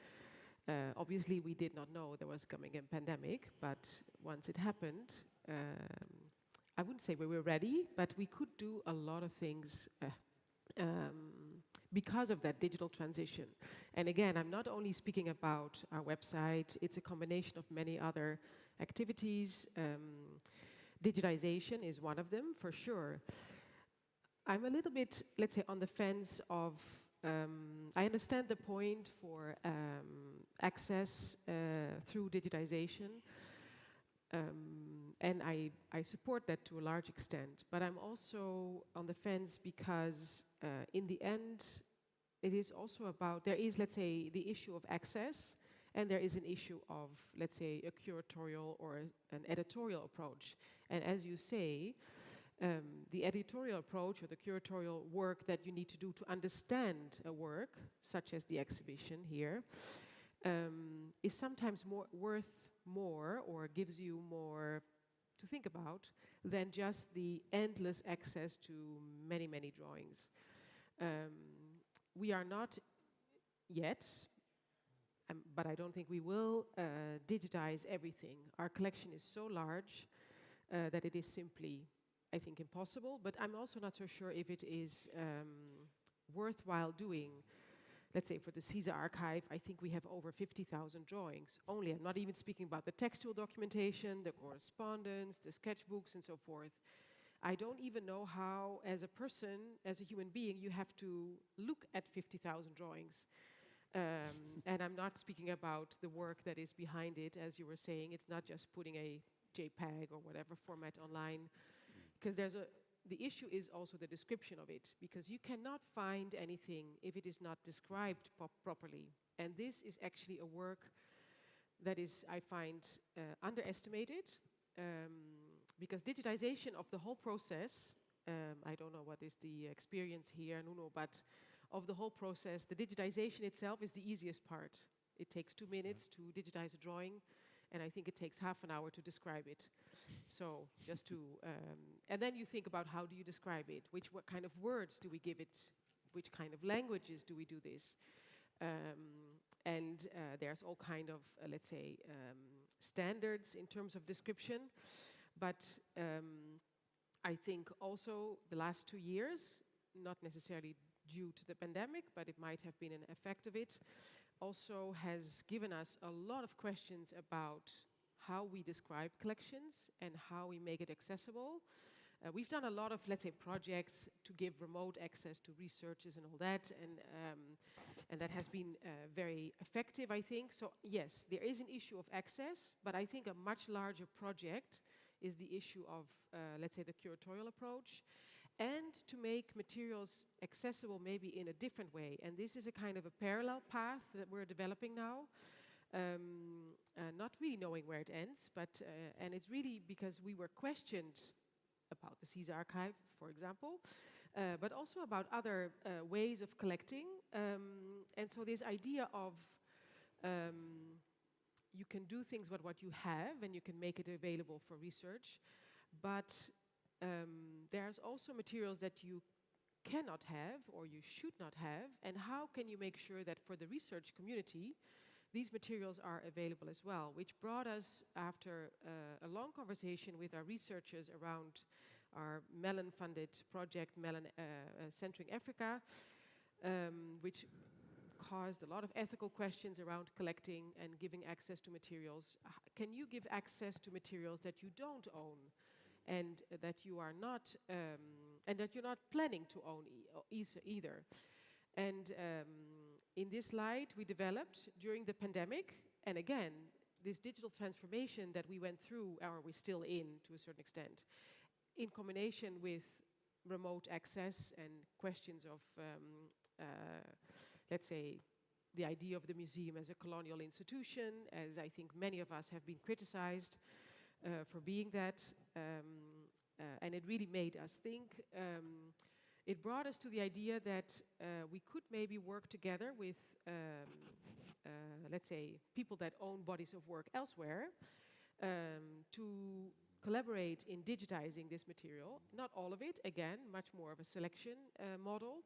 obviously we did not know there was coming a pandemic, but once it happened, I wouldn't say we were ready, but we could do a lot of things because of that digital transition. And again, I'm not only speaking about our website, it's a combination of many other activities. Digitization is one of them, for sure. I'm a little bit, let's say, on the fence of, I understand the point for access through digitization, and I support that to a large extent, but I'm also on the fence because in the end, it is also about, there is, let's say, the issue of access, and there is an issue of, let's say, a curatorial or an editorial approach. And as you say, the editorial approach or the curatorial work that you need to do to understand a work, such as the exhibition here, is sometimes worth more or gives you more to think about than just the endless access to many, many drawings. We are not yet, but I don't think we will digitize everything. Our collection is so large that it is simply, I think, impossible, but I'm also not so sure if it is worthwhile doing. Let's say for the Caesar archive, I think we have over 50,000 drawings only. I'm not even speaking about the textual documentation, the correspondence, the sketchbooks, and so forth. I don't even know how, as a person, as a human being, you have to look at 50,000 drawings. And I'm not speaking about the work that is behind it, as you were saying. It's not just putting a JPEG or whatever format online, because the issue is also the description of it, because you cannot find anything if it is not described properly. And this is actually a work that is, I find, underestimated, because digitization of the whole process, I don't know what is the experience here, Nuno, but of the whole process, the digitization itself is the easiest part. It takes 2 minutes to digitize a drawing, and I think it takes half an hour to describe it. So just to, and then you think about how do you describe it? What kind of words do we give it? Which kind of languages do we do this? And there's all kind of, let's say, standards in terms of description. But I think also the last 2 years, not necessarily due to the pandemic, but it might have been an effect of it, also has given us a lot of questions about how we describe collections and how we make it accessible. We've done a lot of, let's say, projects to give remote access to researchers and all that, and that has been very effective, I think. So yes, there is an issue of access, but I think a much larger project is the issue of, let's say, the curatorial approach, and to make materials accessible maybe in a different way. And this is a kind of a parallel path that we're developing now, not really knowing where it ends, but, and it's really because we were questioned about the Caesar archive, for example, but also about other ways of collecting. And so this idea of you can do things with what you have and you can make it available for research, but there's also materials that you cannot have or you should not have, and how can you make sure that for the research community these materials are available as well, which brought us, after a long conversation with our researchers around our Mellon-funded project, Mellon Centering Africa, which caused a lot of ethical questions around collecting and giving access to materials. Can you give access to materials that you don't own and that you are not, and that you're not planning to own either? And in this light, we developed during the pandemic, and again, this digital transformation that we went through, or we're still in to a certain extent, in combination with remote access and questions of, let's say, the idea of the museum as a colonial institution, as I think many of us have been criticized for being that, and it really made us think. It brought us to the idea that we could maybe work together with, let's say, people that own bodies of work elsewhere to collaborate in digitizing this material. Not all of it, again, much more of a selection model,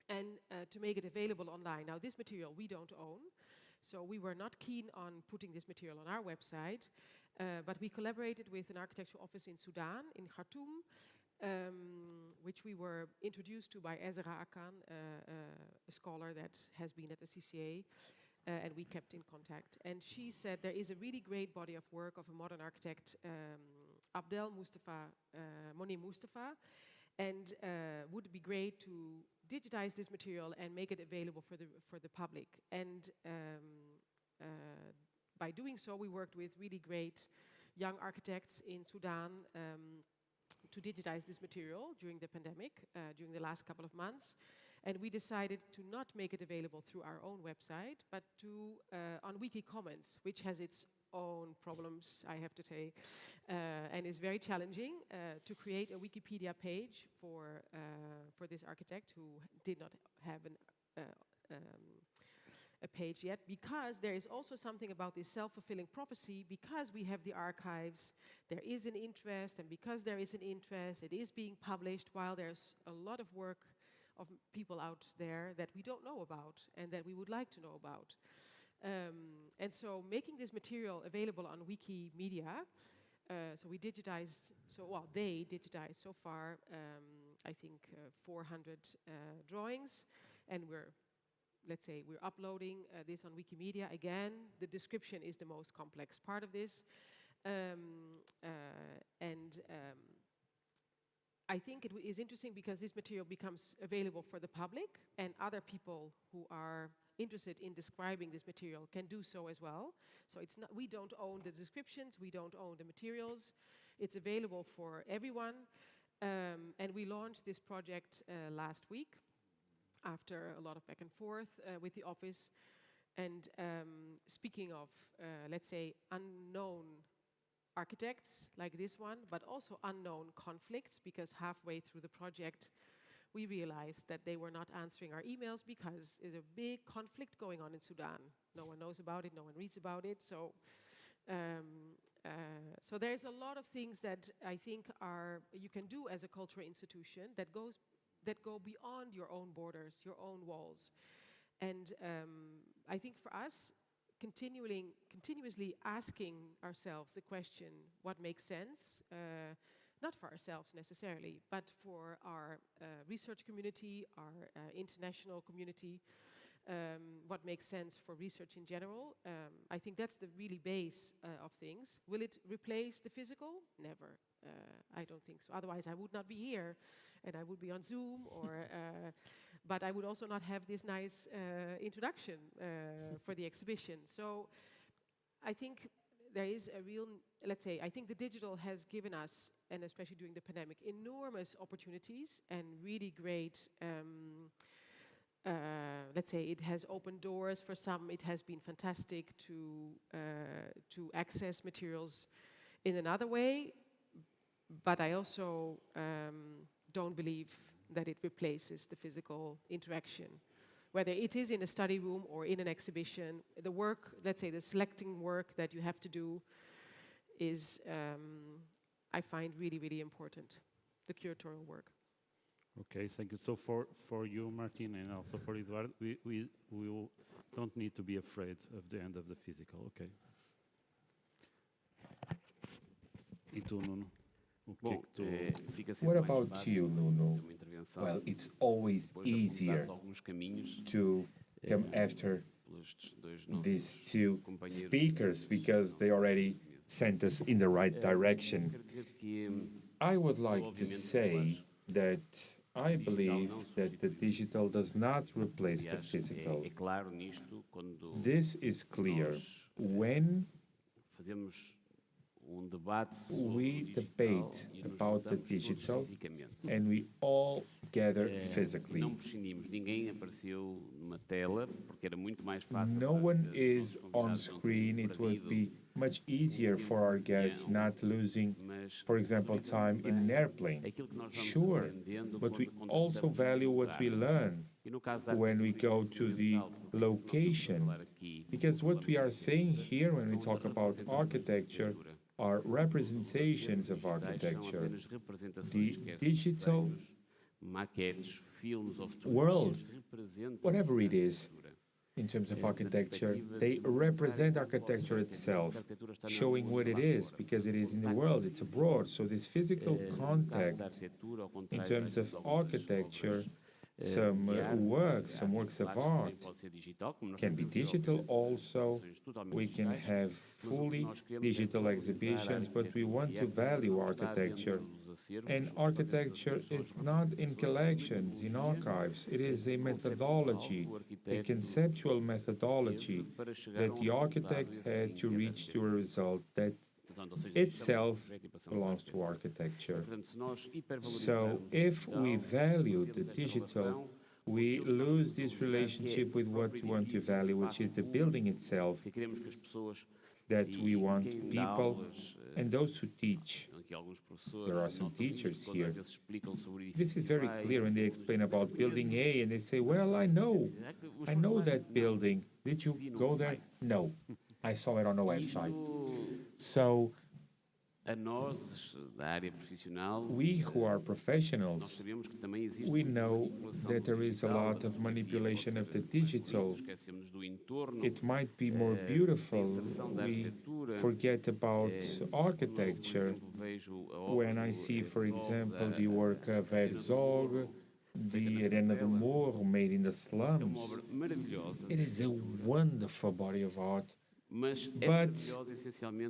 and to make it available online. Now, this material we don't own, so we were not keen on putting this material on our website, but we collaborated with an architectural office in Sudan, in Khartoum, which we were introduced to by Ezra Akan, a scholar that has been at the CCA, and we kept in contact. And she said there is a really great body of work of a modern architect, Abdel Mustafa, Moni Mustafa, and would it be great to digitize this material and make it available for the public. And by doing so, we worked with really great young architects in Sudan to digitize this material during the pandemic, during the last couple of months. And we decided to not make it available through our own website, but to on Wiki Commons, which has its own problems, I have to say, and is very challenging to create a Wikipedia page for this architect who did not have a page yet, because there is also something about this self-fulfilling prophecy. Because we have the archives, there is an interest, and because there is an interest, it is being published, while there's a lot of work of people out there that we don't know about and that we would like to know about. And so making this material available on Wikimedia, so we digitized, they digitized so far, I think 400 drawings, and we're uploading this on Wikimedia. Again, the description is the most complex part of this. I think it is interesting because this material becomes available for the public, and other people who are interested in describing this material can do so as well. So it's not, we don't own the descriptions, we don't own the materials. It's available for everyone. And we launched this project last week after a lot of back and forth with the office. And speaking of, let's say, unknown architects like this one, but also unknown conflicts, because halfway through the project, we realized that they were not answering our emails because there's a big conflict going on in Sudan. No one knows about it, no one reads about it. So, so there's a lot of things that I think you can do as a cultural institution that go beyond your own borders, your own walls. And I think for us, continuously asking ourselves the question, what makes sense? Not for ourselves necessarily, but for our research community, our international community, what makes sense for research in general. I think that's the really base of things. Will it replace the physical? Never. I don't think so. Otherwise, I would not be here, and I would be on Zoom, or but I would also not have this nice introduction for the exhibition. So I think there is a real, let's say, I think the digital has given us, and especially during the pandemic, enormous opportunities and really great, let's say, it has opened doors for some. It has been fantastic to access materials in another way. But I also don't believe that it replaces the physical interaction. Whether it is in a study room or in an exhibition, the work, let's say the selecting work that you have to do is, I find really, really important, the curatorial work. Okay, thank you. So for you, Martien, and also for Eduardo, we don't need to be afraid of the end of the physical, okay? E tu, Nuno? What about you, Nuno? Well, it's always easier to come after these two speakers because they already sent us in the right direction. I would like to say that I believe that the digital does not replace the physical. This is clear. When we debate about the digital and we all gather physically. No one is on screen. It would be much easier for our guests not losing, for example, time in an airplane. Sure, but we also value what we learn when we go to the location. Because what we are saying here when we talk about architecture are representations of architecture. The digital world, whatever it is, in terms of architecture, they represent architecture itself, showing what it is, because it is in the world, it's abroad. So this physical contact, in terms of architecture, some works of art can be digital also. We can have fully digital exhibitions, but we want to value architecture. And architecture is not in collections, in archives. It is a methodology, a conceptual methodology that the architect had to reach to a result that itself belongs to architecture. So if we value the digital, we lose this relationship with what we want to value, which is the building itself, that we want people and those who teach. There are some teachers here. This is very clear when they explain about building A and they say, well, I know that building. Did you go there? No, I saw it on a website. So we who are professionals, we know that there is a lot of manipulation of the digital. It might be more beautiful. We forget about architecture. When I see, for example, the work of Herzog, the Arena do Morro made in the slums, it is a wonderful body of art. But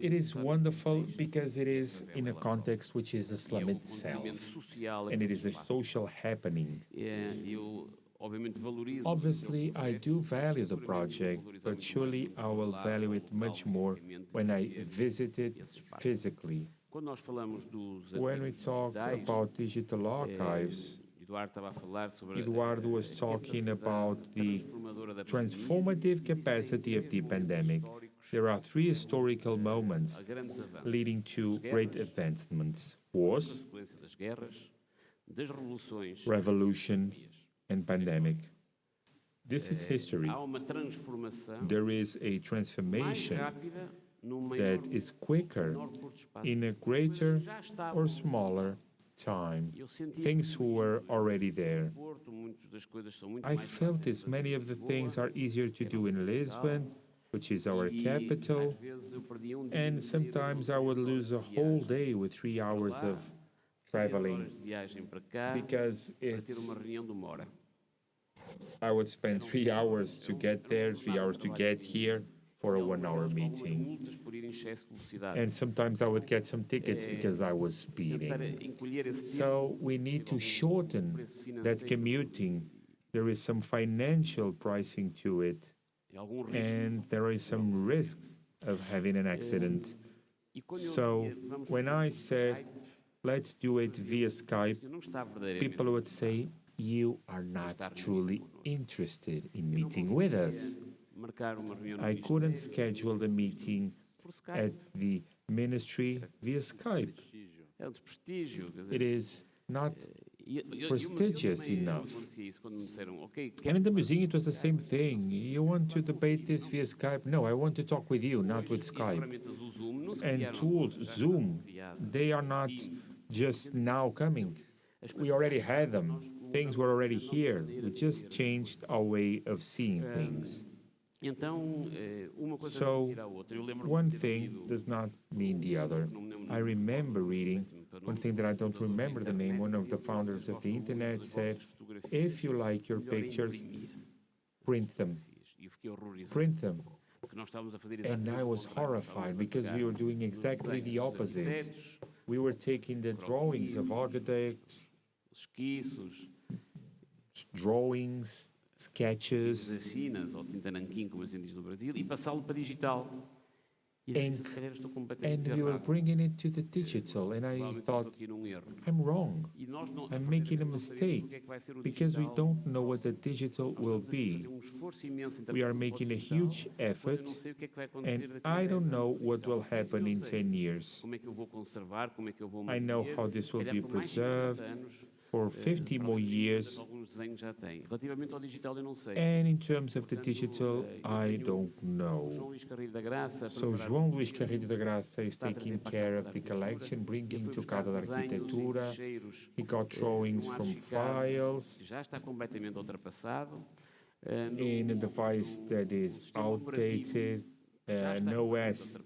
it is wonderful because it is in a context which is the slum itself, and it is a social happening. Obviously, I do value the project, but surely I will value it much more when I visit it physically. When we talk about digital archives, Eduardo was talking about the transformative capacity of the pandemic. There are three historical moments leading to great advancements: wars, revolution, and pandemic. This is history. There is a transformation that is quicker in a greater or smaller time. Things were already there. I felt this. Many of the things are easier to do in Lisbon, which is our capital, and sometimes I would lose a whole day with 3 hours of traveling because I would spend 3 hours to get there, 3 hours to get here for a 1-hour meeting. And sometimes I would get some tickets because I was speeding. So we need to shorten that commuting. There is some financial pricing to it, and there is some risks of having an accident. So when I said, let's do it via Skype, people would say, you are not truly interested in meeting with us. I couldn't schedule the meeting at the ministry via Skype. It is not prestigious enough. And in the museum, it was the same thing. You want to debate this via Skype? No, I want to talk with you, not with Skype. And tools, Zoom, they are not just now coming. We already had them. Things were already here. We just changed our way of seeing things. So, one thing does not mean the other. I remember reading one thing that I don't remember the name. One of the founders of the internet said, if you like your pictures, print them. Print them. And I was horrified because we were doing exactly the opposite. We were taking the drawings of architects, drawings, sketches, ink, and we were bringing it to the digital, and I thought, I'm wrong. I'm making a mistake because we don't know what the digital will be. We are making a huge effort, and I don't know what will happen in 10 years. I know how this will be preserved for 50 more years. And in terms of the digital, I don't know. So João Luís Carrilho da Graça is taking care of the collection, bringing to Casa da Arquitectura. He got drawings from files in a device that is outdated, an OS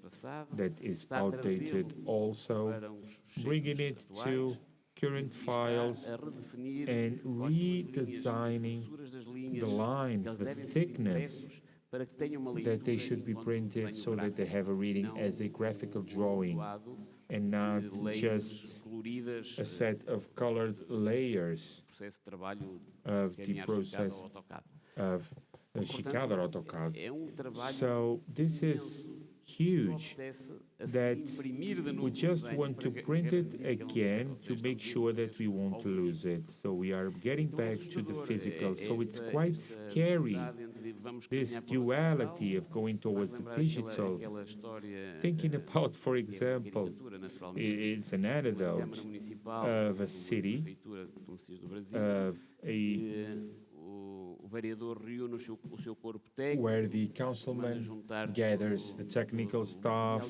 that is outdated also, bringing it to current files and redesigning the lines, the thickness, that they should be printed so that they have a reading as a graphical drawing and not just a set of colored layers of the process of Chicada AutoCAD. So this is huge that we just want to print it again to make sure that we won't lose it. So we are getting back to the physical. So it's quite scary, this duality of going towards the digital. Thinking about, for example, it's an anecdote of a city, of a where the councilman gathers the technical staff,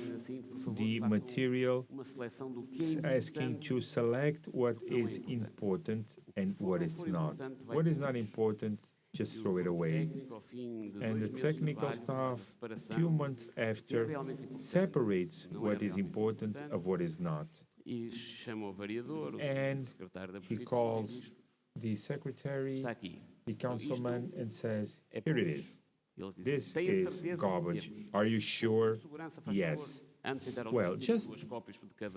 the material, asking to select what is important and what is not. What is not important, just throw it away. And the technical staff, 2 months after, separates what is important of what is not. And he calls the secretary, the councilman, and says, here it is. This is garbage. Are you sure? Yes. Well, just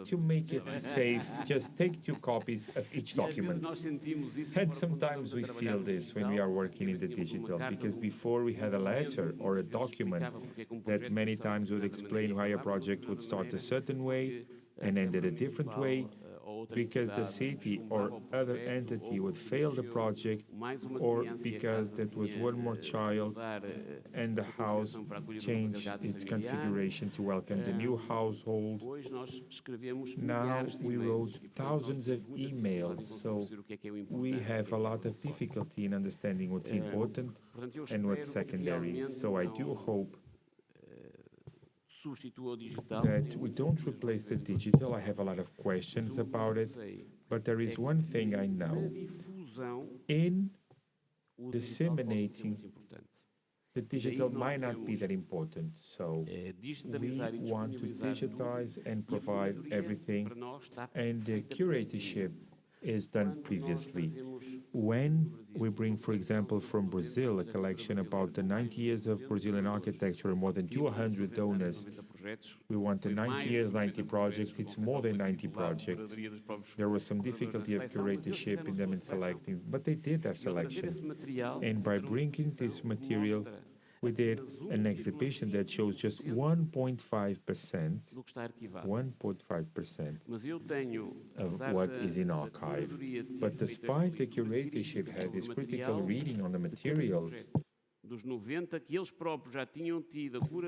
to make it safe, just take 2 copies of each document. And sometimes we feel this when we are working in the digital, because before we had a letter or a document that many times would explain why a project would start a certain way and end a different way, because the city or other entity would fail the project, or because there was one more child and the house changed its configuration to welcome the new household. Now we wrote thousands of emails, so we have a lot of difficulty in understanding what's important and what's secondary. So I do hope that we don't replace the digital. I have a lot of questions about it, but there is one thing I know. In disseminating, the digital might not be that important, so we want to digitize and provide everything, and the curatorship is done previously. When we bring, for example, from Brazil, a collection about the 90 years of Brazilian architecture and more than 200 donors, we want the 90 years, 90 projects. It's more than 90 projects. There was some difficulty of curatorship in them in selecting, but they did their selection. And by bringing this material, we did an exhibition that shows just 1.5% of what is in archive. But despite the curatorship had this critical reading on the materials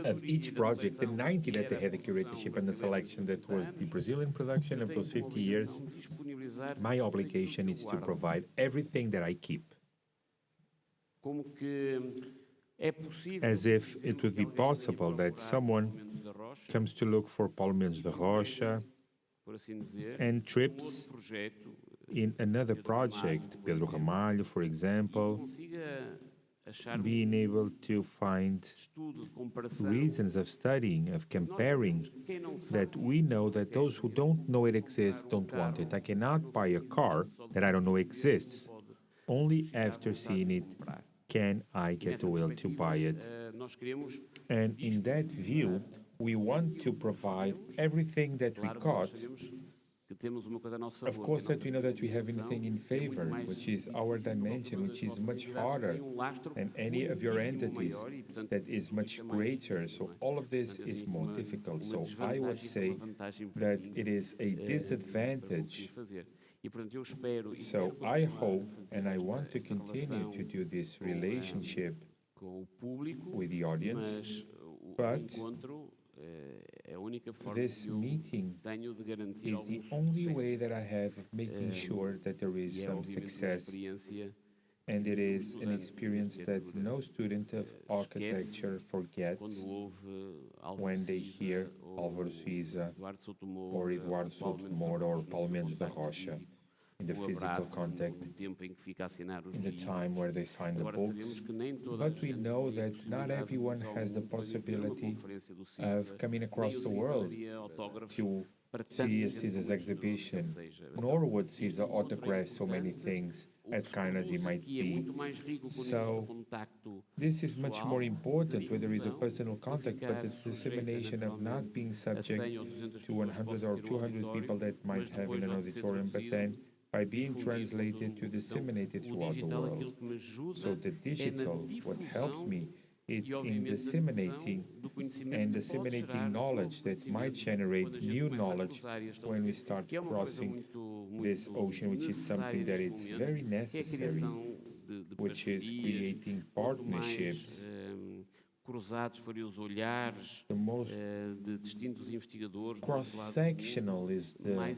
of each project, the 90 that they had the curatorship and the selection that was the Brazilian production of those 50 years, my obligation is to provide everything that I keep. As if it would be possible that someone comes to look for Paulo Mendes da Rocha and trips in another project, Pedro Ramalho, for example, being able to find reasons of studying, of comparing, that we know that those who don't know it exists don't want it. I cannot buy a car that I don't know exists. Only after seeing it can I get the will to buy it. And in that view, we want to provide everything that we got. Of course, that we know that we have anything in favor, which is our dimension, which is much harder than any of your entities, that is much greater. So all of this is more difficult. So I would say that it is a disadvantage. So I hope, and I want to continue to do this relationship with the audience, but this meeting is the only way that I have of making sure that there is some success, and it is an experience that no student of architecture forgets when they hear Álvaro Suíza or Eduardo Sotomor or Paulo Mendes da Rocha in the physical contact, in the time where they sign the books. But we know that not everyone has the possibility of coming across the world to see a Caesar's exhibition, nor would Caesar autograph so many things, as kind as he might be. So this is much more important, where there is a personal contact, but it's dissemination of not being subject to 100 or 200 people that might have in an auditorium, but then by being translated to disseminate it throughout the world. So the digital, what helps me It's in disseminating and disseminating knowledge that might generate new knowledge when we start crossing this ocean, which is something that is very necessary, which is creating partnerships. Cruzados foram os olhares de distintos investigadores. Cross-sectional is the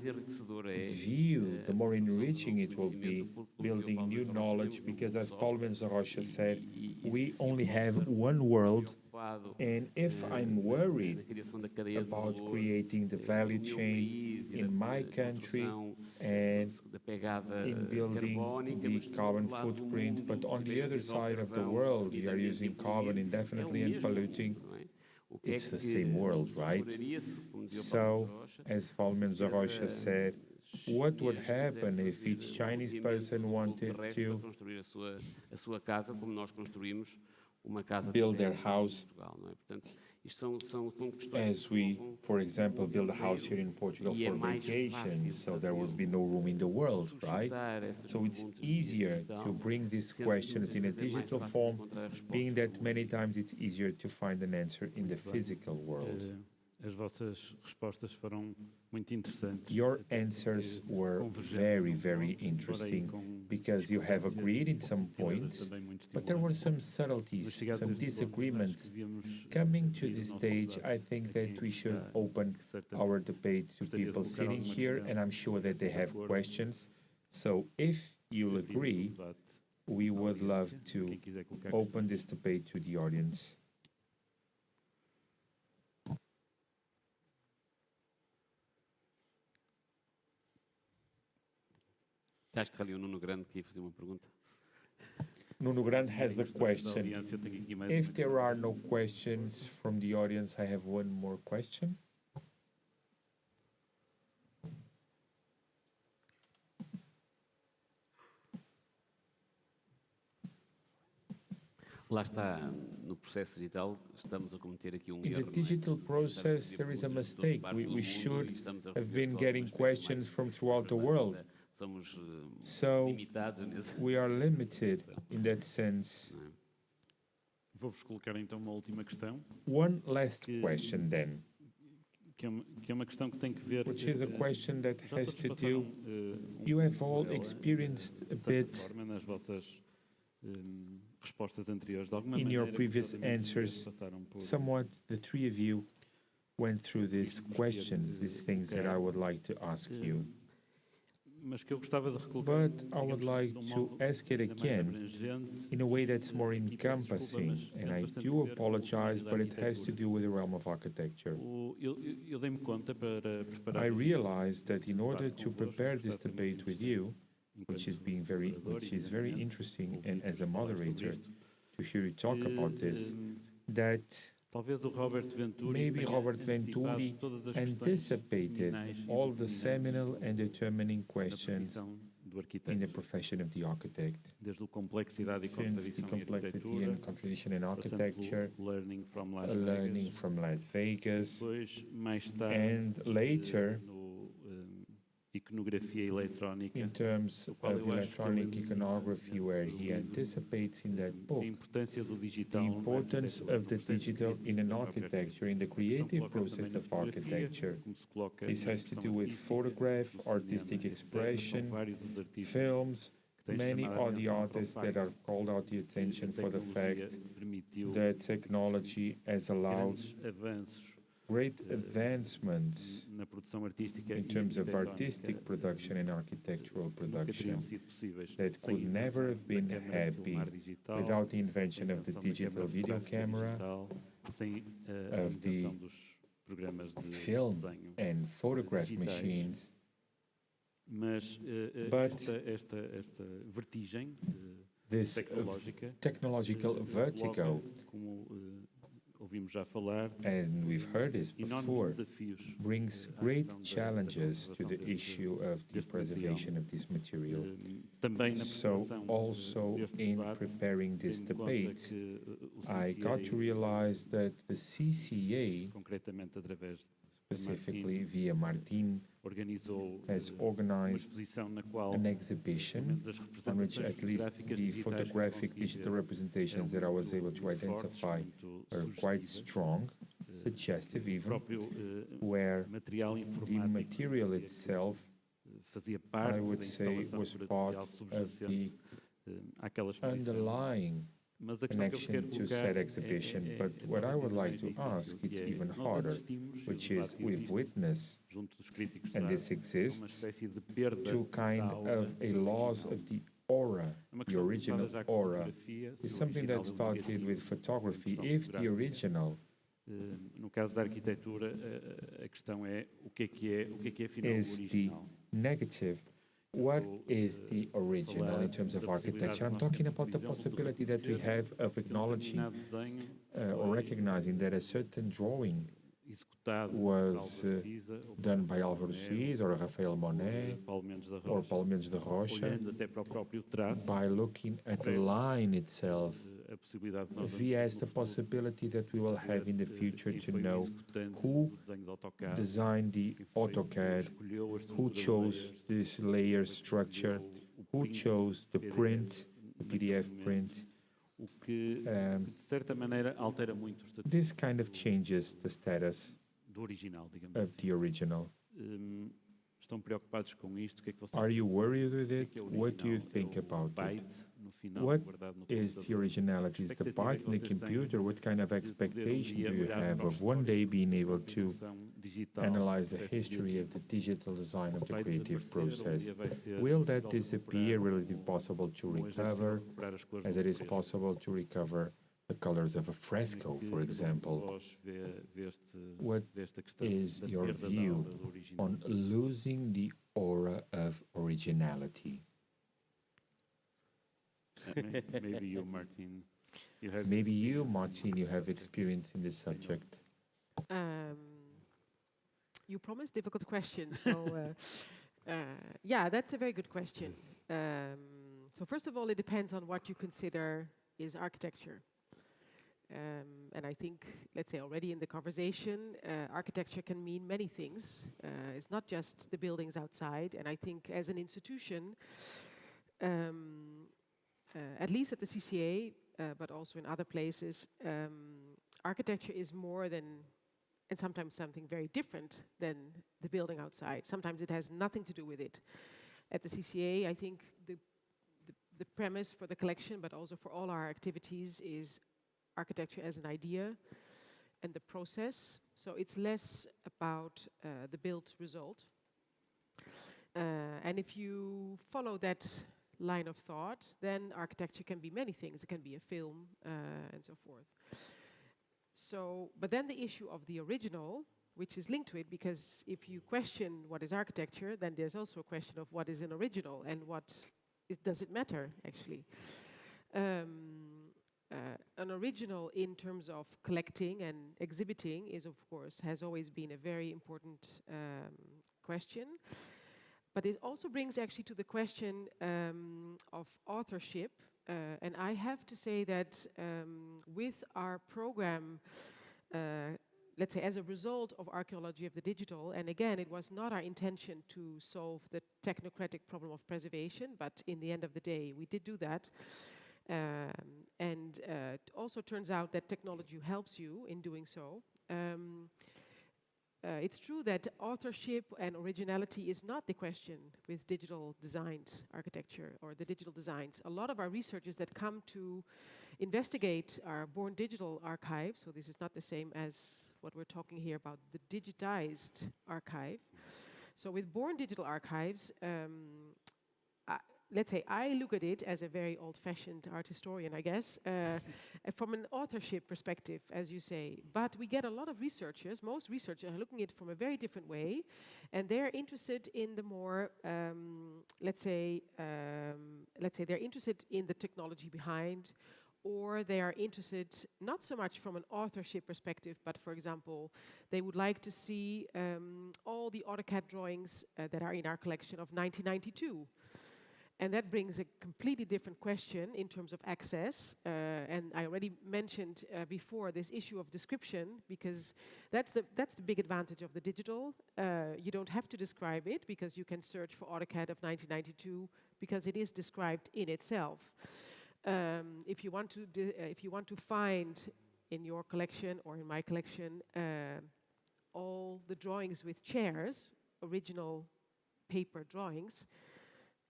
view, the more enriching it will be, building new knowledge, because as Paulo Mendes da Rocha said, we only have one world, and if I'm worried about creating the value chain in my country and in building the carbon footprint, but on the other side of the world we are using carbon indefinitely and polluting, it's the same world, right? So, as Paulo Mendes da Rocha said, what would happen if each Chinese person wanted to build their house as we, for example, build a house here in Portugal for vacation, so there would be no room in the world, right? So it's easier to bring these questions in a digital form, being that many times it's easier to find an answer in the physical world. As vossas respostas foram muito interessantes. Your answers were very, very interesting because you have agreed in some points, but there were some subtleties, some disagreements. Coming to this stage, I think that we should open our debate to people sitting here, and I'm sure that they have questions. So if you agree, we would love to open this debate to the audience. Acho que está ali o Nuno Grande que ia fazer uma pergunta. Nuno Grande has a question. If there are no questions from the audience, I have one more question. Lá está, no processo digital, estamos a cometer aqui erro. In the digital process, there is a mistake. We should have been getting questions from throughout the world. So we are limited in that sense. Vou-vos colocar então uma última questão. One last question then. Que é uma questão que tem que ver. Which is a question that has to do. You have all experienced a bit nas vossas respostas anteriores. De alguma in your previous answers. Somewhat, the three of you went through these questions, these things that I would like to ask you. But I would like to ask it again in a way that's more encompassing, and I do apologize, but it has to do with the realm of architecture. I realized that in order to prepare this debate with you, which is very interesting, and as a moderator, to hear you talk about this, that maybe Robert Venturi anticipated all the seminal and determining questions in the profession of the architect. Since the complexity and contradiction in architecture, learning from Las Vegas, and later, in terms of electronic iconography, where he anticipates in that book the importance of the digital in an architecture, in the creative process of architecture. This has to do with photograph, artistic expression, films. Many are the artists that have called out the attention for the fact that technology has allowed great advancements in terms of artistic production and architectural production that could never have been happened without the invention of the digital video camera, of the film and photograph machines. But this technological vertigo, and we've heard this before, brings great challenges to the issue of the preservation of this material. So also in preparing this debate, I got to realize that the CCA, specifically via Martien, has organized an exhibition on which at least the photographic digital representations that I was able to identify are quite strong, suggestive even, where the material itself, I would say, was part of the underlying connection to said exhibition. But what I would like to ask, it's even harder, which is we've witnessed, and this exists, to kind of a loss of the aura, the original aura. Is something that started with photography. If the original no caso da arquitetura, a questão é o que é afinal is the negative, what is the original in terms of architecture? I'm talking about the possibility that we have of acknowledging or recognizing that a certain drawing was done by Álvaro Siz or Rafael Monet or Paulo Mendes da Rocha, by looking at the line itself, via the possibility that we will have in the future to know who designed the AutoCAD, who chose this layer structure, who chose the print, the PDF print. This kind of changes the status of the original. Are you worried with it? What do you think about it? What is the originality? Is the byte in the computer? What kind of expectation do you have of one day being able to analyze the history of the digital design of the creative process? Will that disappear? Will it be possible to recover, as it is possible to recover the colors of a fresco, for example? What is your view on losing the aura of originality? Maybe you, Martien. You have experience in this subject. You promised difficult questions, so yeah, that's a very good question. So first of all, it depends on what you consider is architecture. And I think, let's say already in the conversation, architecture can mean many things. It's not just the buildings outside, and I think as an institution, at least at the CCA, but also in other places, architecture is more than, and sometimes something very different than the building outside. Sometimes it has nothing to do with it. At the CCA, I think the premise for the collection, but also for all our activities, is architecture as an idea and the process. So it's less about the built result. And if you follow that line of thought, then architecture can be many things. It can be a film and so forth. So, but then the issue of the original, which is linked to it, because if you question what is architecture, then there's also a question of what is an original and does it matter, actually. An original in terms of collecting and exhibiting is, of course, has always been a very important question. But it also brings actually to the question of authorship. And I have to say that with our program, let's say as a result of Archaeology of the Digital, and again, it was not our intention to solve the technocratic problem of preservation, but in the end of the day, we did do that. And it also turns out that technology helps you in doing so. It's true that authorship and originality is not the question with digital designed architecture or the digital designs. A lot of our researchers that come to investigate our Born Digital archive, so this is not the same as what we're talking here about the digitized archive. So with Born Digital archives, let's say I look at it as a very old-fashioned art historian, I guess, from an authorship perspective, as you say. But we get a lot of researchers, most researchers are looking at it from a very different way, and they're interested in the more, let's say they're interested in the technology behind, or they are interested not so much from an authorship perspective, but for example, they would like to see all the AutoCAD drawings that are in our collection of 1992. And that brings a completely different question in terms of access. And I already mentioned before this issue of description, because that's the big advantage of the digital. You don't have to describe it, because you can search for AutoCAD of 1992, because it is described in itself. If you want to find in your collection or in my collection all the drawings with chairs, original paper drawings,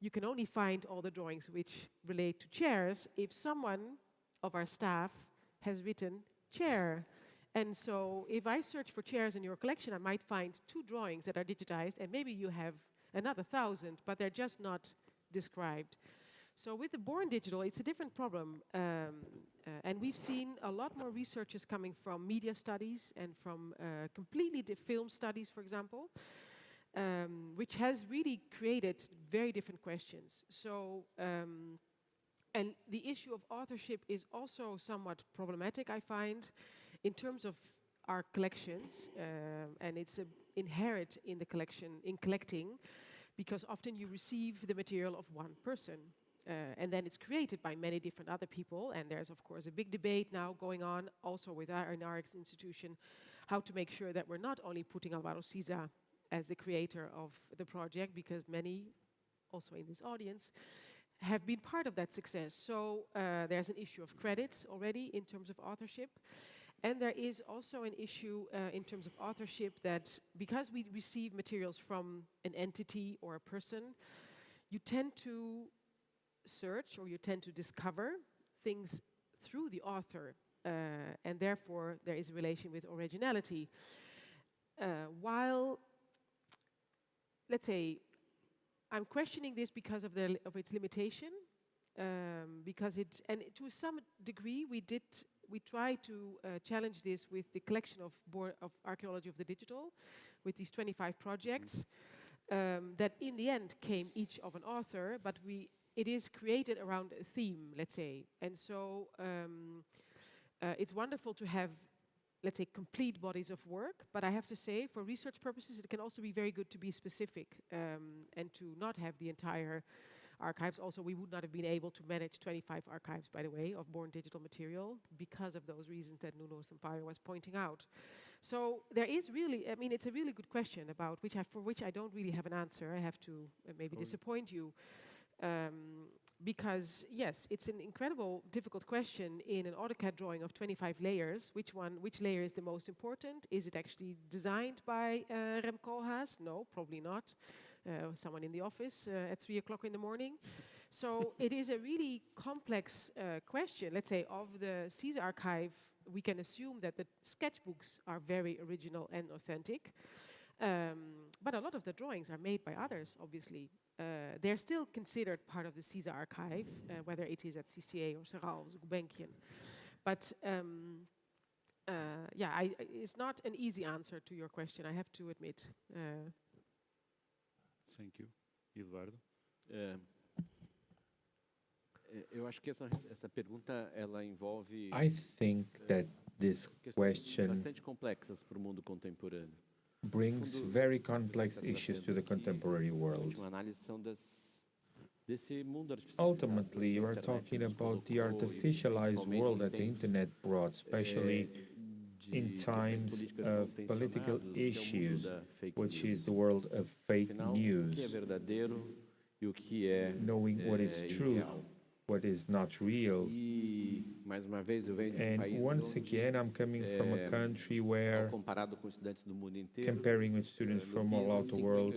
you can only find all the drawings which relate to chairs if someone of our staff has written chair. And so if I search for chairs in your collection, I might find 2 drawings that are digitized, and maybe you have another 1,000, but they're just not described. So with the Born Digital, it's a different problem. And we've seen a lot more researchers coming from media studies and from completely film studies, for example, which has really created very different questions. So, and the issue of authorship is also somewhat problematic, I find, in terms of our collections, and it's inherent in the collection, in collecting, because often you receive the material of one person, and then it's created by many different other people, and there's of course a big debate now going on, also with our institution, how to make sure that we're not only putting Álvaro Siza as the creator of the project, because many, also in this audience, have been part of that success. So there's an issue of credits already in terms of authorship. And there is also an issue in terms of authorship that because we receive materials from an entity or a person, you tend to search or you tend to discover things through the author. And therefore, there is a relation with originality. While, let's say, I'm questioning this because of its limitation, because and to some degree we tried to challenge this with the collection of Archaeology of the Digital, with these 25 projects that in the end came each of an author, but it is created around a theme, let's say, and so it's wonderful to have, let's say, complete bodies of work, but I have to say, for research purposes, it can also be very good to be specific and to not have the entire archives. Also, we would not have been able to manage 25 archives, by the way, of Born Digital material because of those reasons that Nuno Sampaio was pointing out. So there is really, I mean, it's a really good question about for which I don't really have an answer. I have to maybe disappoint you. Because yes, it's an incredible, difficult question in an AutoCAD drawing of 25 layers. Which layer is the most important? Is it actually designed by Rem Koolhaas? No, probably not. Someone in the office at 3 o'clock in the morning. So it is a really complex question. Let's say of the Siza archive, we can assume that the sketchbooks are very original and authentic. But a lot of the drawings are made by others, obviously. They're still considered part of the Siza archive, whether it is at CCA or Saron or Gulbenkian. But yeah, it's not an easy answer to your question, I have to admit. Thank you. Eduardo? Eu acho que essa pergunta ela envolve I think that this question bastante complexas para o mundo contemporâneo. Brings very complex issues to the contemporary world. Ultimately, you are talking about the artificialized world that the internet brought, especially in times of political issues, which is the world of fake news, knowing what is truth, what is not real. And once again, I'm coming from a country where, comparing with students from all over the world,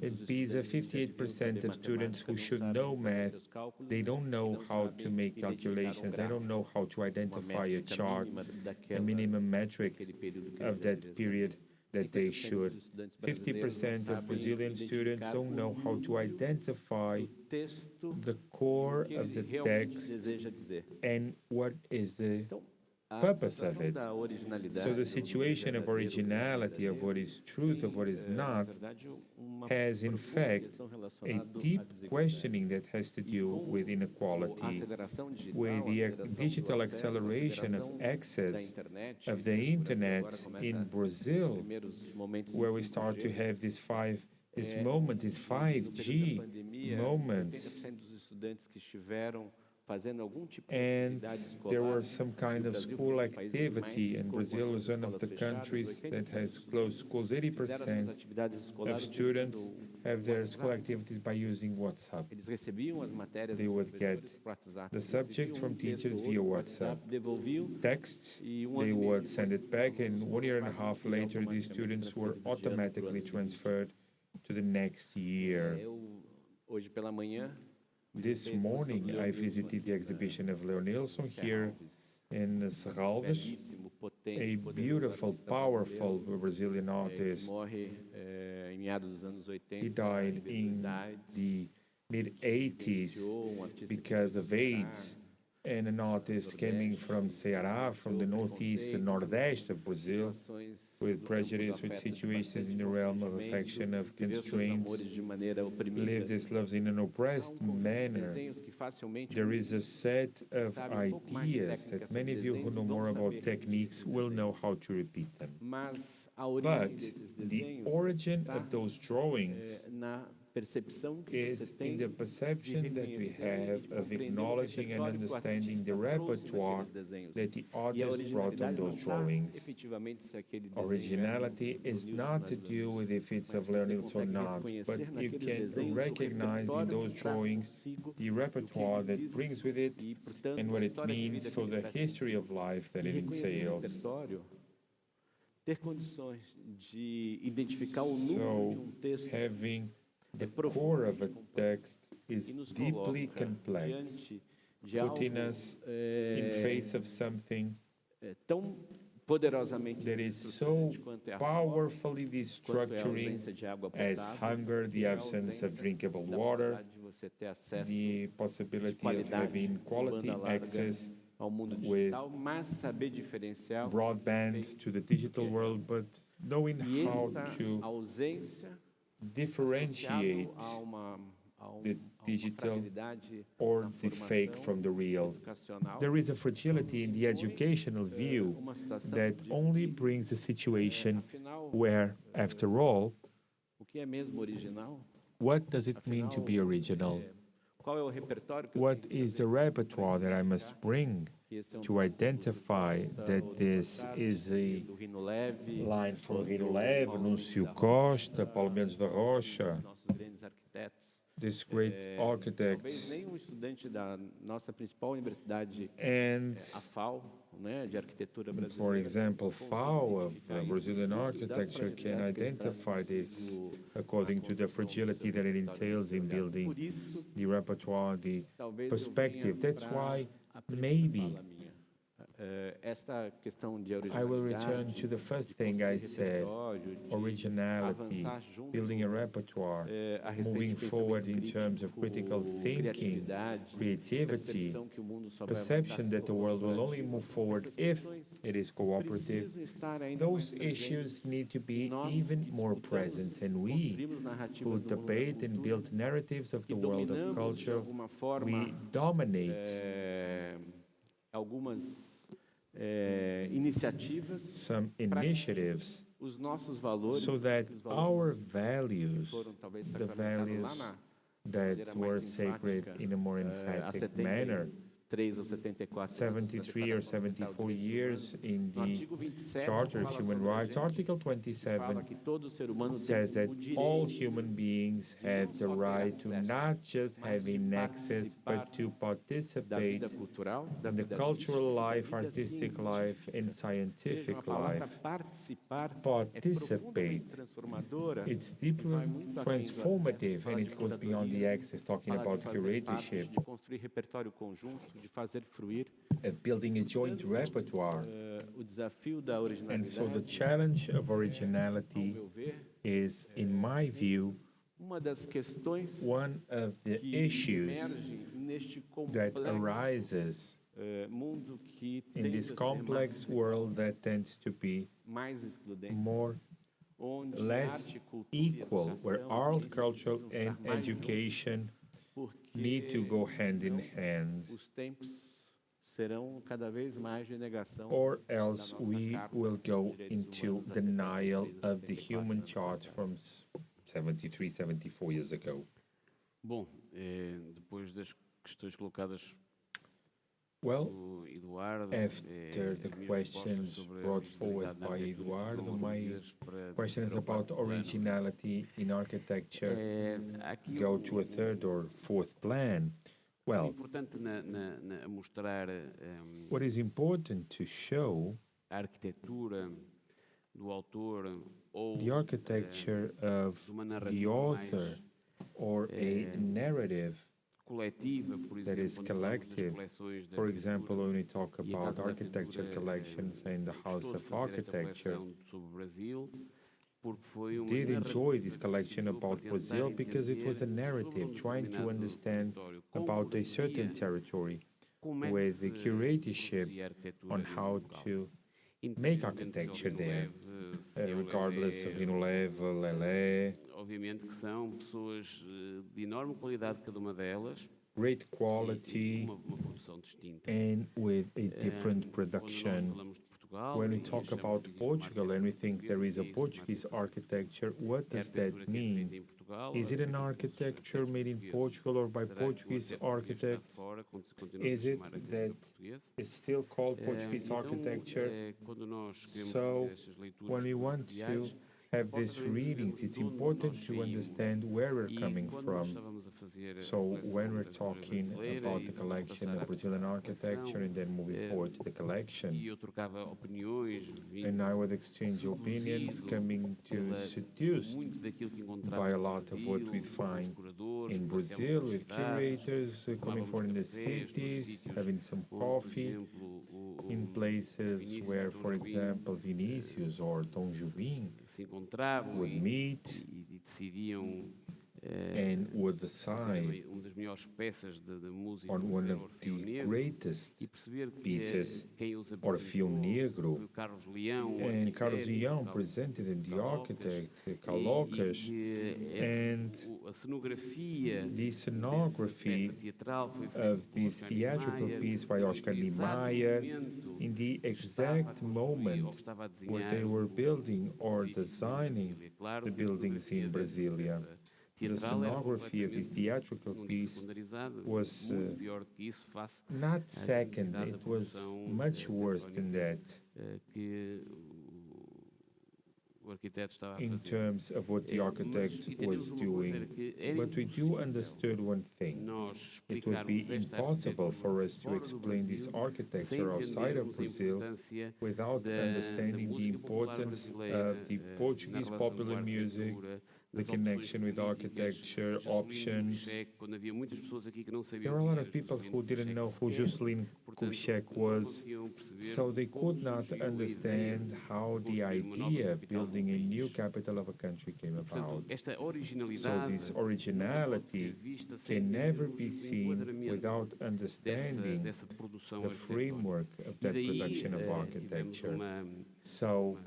it beats 58% of students who should know math. They don't know how to make calculations. They don't know how to identify a chart, a minimum metric of that period that they should. 50% of Brazilian students don't know how to identify the core of the text and what is the purpose of it. So the situation of originality, of what is truth, of what is not, has in fact a deep questioning that has to do with inequality, with the digital acceleration of access of the internet in Brazil, where we start to have this 5G moments estudantes que estiveram fazendo algum tipo de And atividade there escolar. were some kind of school activity, and Brazil is one of the countries that has closed schools. 80% of students have their school activities by using WhatsApp. Eles recebiam as matérias They dos would get professores por WhatsApp, the subject from teachers via WhatsApp, devolviam, texts, e they would send it back, and 1 year and a half later, these students were automatically transferred to the next year. Hoje pela manhã, This morning, I visited the exhibition of Leo Nilsson here in Serralves, a beautiful, powerful Brazilian artist. morre em meados dos anos 80. He died in the mid-80s because of AIDS, and an artist coming from Ceará, from the northeast and nordeste of Brazil, with prejudice, with situations in the realm of affection, of constraints, lived his lives in an oppressed manner. There is a set of ideas that many of you who know more about techniques will know how to repeat them. But the origin of those drawings is in the perception that we have of acknowledging and understanding the repertoire that the artist brought on those drawings. Originality is not to do with if it's of Leo Nilsson or not, but you can recognize in those drawings the repertoire that brings with it and what it means, so the history of life that it entails. So, having the core of a text is deeply complex, putting us in face of something that is so powerfully destructuring as hunger, the absence of drinkable water, the possibility of having quality access with broadband to the digital world, but knowing how to differentiate the digital or the fake from the real. There is a fragility in the educational view that only brings a situation where, after all, what does it mean to be original? What is the repertoire that I must bring to identify that this is a line from Rino Leve, Núncio Costa, Paulo Mendes da Rocha, this great architects, and for example, FAO of Brazilian architecture can identify this according to the fragility that it entails in building the repertoire, the perspective. That's why maybe I will return to the first thing I said, originality, building a repertoire, moving forward in terms of critical thinking, creativity, perception that the world will only move forward if it is cooperative. Those issues need to be even more present, and we who debate and build narratives of the world of culture, we dominate some initiatives so that our values, the values that were sacred in a more emphatic manner, 73 or 74 years in the Charter of Human Rights, Article 27 says that all human beings have the right to not just having access, but to participate in the cultural life, artistic life, and scientific life. Participate. It's deeply transformative, and it goes beyond the access, talking about curatorship, of building a joint repertoire. And so the challenge of originality is, in my view, one of the issues that arises in this complex world that tends to be less equal, where art, culture, and education need to go hand in hand, or else we will go into denial of the human chart from 73, 74 years ago. Bom, depois das questões colocadas Well, pelo Eduardo, after the questions brought forward by Eduardo, my questions about originality in architecture go to a third or fourth plan. Well, importante a mostrar what is important to show a arquitetura do autor ou the architecture of the author or a narrative that is collective. For example, when we talk about architecture collections in the House of Architecture, did enjoy this collection about Brazil because it was a narrative trying to understand about a certain territory with the curatorship on how to make architecture there, regardless of level, Lelé. Obviamente que são pessoas de enorme qualidade, cada uma delas. Great quality and with a different production. When we talk about Portugal and we think there is a Portuguese architecture, what does that mean? Is it an architecture made in Portugal or by Portuguese architects? Is it that it's still called Portuguese architecture? So when we want to have these readings, it's important to understand where we're coming from. So when we're talking about the collection of Brazilian architecture and then moving forward to the collection, and I would exchange opinions coming to seduced by a lot of what we find in Brazil with curators coming from the cities, having some coffee in places where, for example, Vinicius or Tom Jobim would meet and would decide on one of the greatest pieces, Orfeu Negro, and Carlos Leão presented in the architect Calocas, and the scenography of this theatrical piece by Oscar Niemeyer in the exact moment where they were building or designing the buildings in Brasilia. The scenography of this theatrical piece was not second, it was much worse than that in terms of what the architect was doing. But we do understood one thing. It would be impossible for us to explain this architecture outside of Brazil without understanding the importance of the Portuguese popular music, the connection with architecture, options. There are a lot of people who didn't know who Juscelino Kubitschek was, so they could not understand how the idea of building a new capital of a country came about. So this originality can never be seen without understanding the framework of that production of architecture. So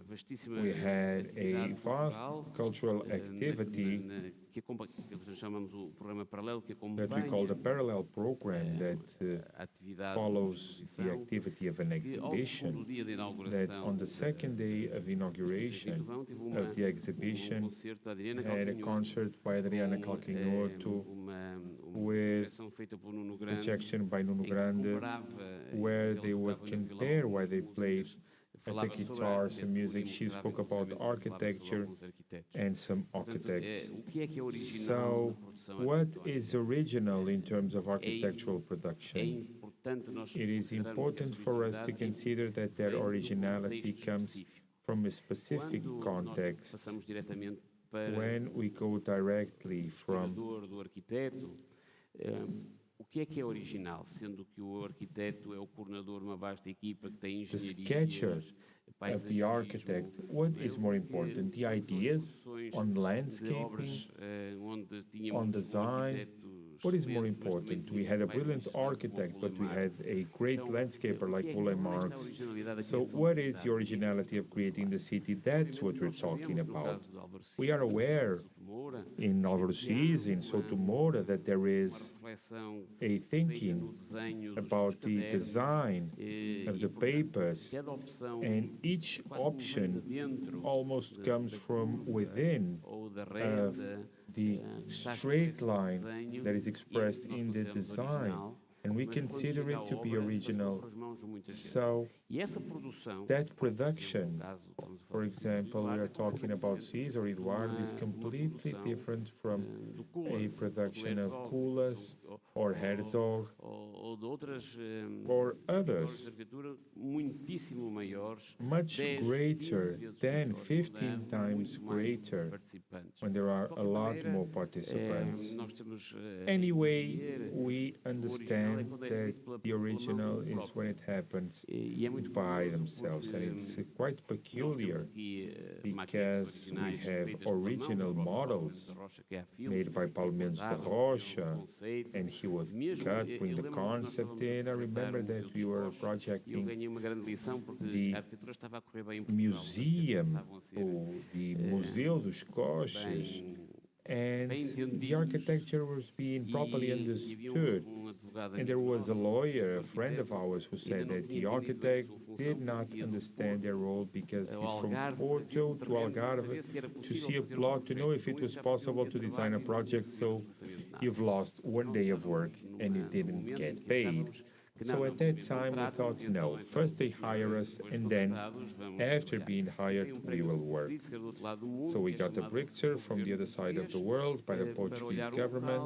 we had a vast cultural activity that we call the parallel program that follows the activity of an exhibition, that on the second day of inauguration of the exhibition had a concert by Adriana Calcanhoto with projection by Nuno Grande, where they would compare why they played at the guitars and music. She spoke about architecture and some architects. So what is original in terms of architectural production? It is important for us to consider that their originality comes from a specific context. When we go directly from o que é original, sendo que o arquiteto é o coordenador de uma vasta equipa que tem the sketcher of the architect, what is more important? The ideas on landscaping, on design? What is more important? We had a brilliant architect, but we had a great landscaper like Ole Marx. So what is the originality of creating the city? That's what we're talking about. We are aware in Álvaro Cis, in Sotomora, that there is a thinking about the design of the papers, and each option almost comes from within of the straight line that is expressed in the design, and we consider it to be original. So that production, for example, we are talking about Cis or Eduardo, is completely different from a production of Kulas or Herzog or others, much greater than 15 times greater, when there are a lot more participants. Anyway, we understand that the original is when it happens by themselves, and it's quite peculiar because we have original models made by Paulo Mendes da Rocha, and he was cut, bring the concept in. I remember that we were projecting the museum, or the Museu dos Coches, and the architecture was being properly understood. And there was a lawyer, a friend of ours, who said that the architect did not understand their role because he's from Porto to Algarve to see a plot, to know if it was possible to design a project, so you've lost 1 day of work and you didn't get paid. So at that time we thought, no, first they hire us, and then after being hired we will work. So we got a picture from the other side of the world by the Portuguese government,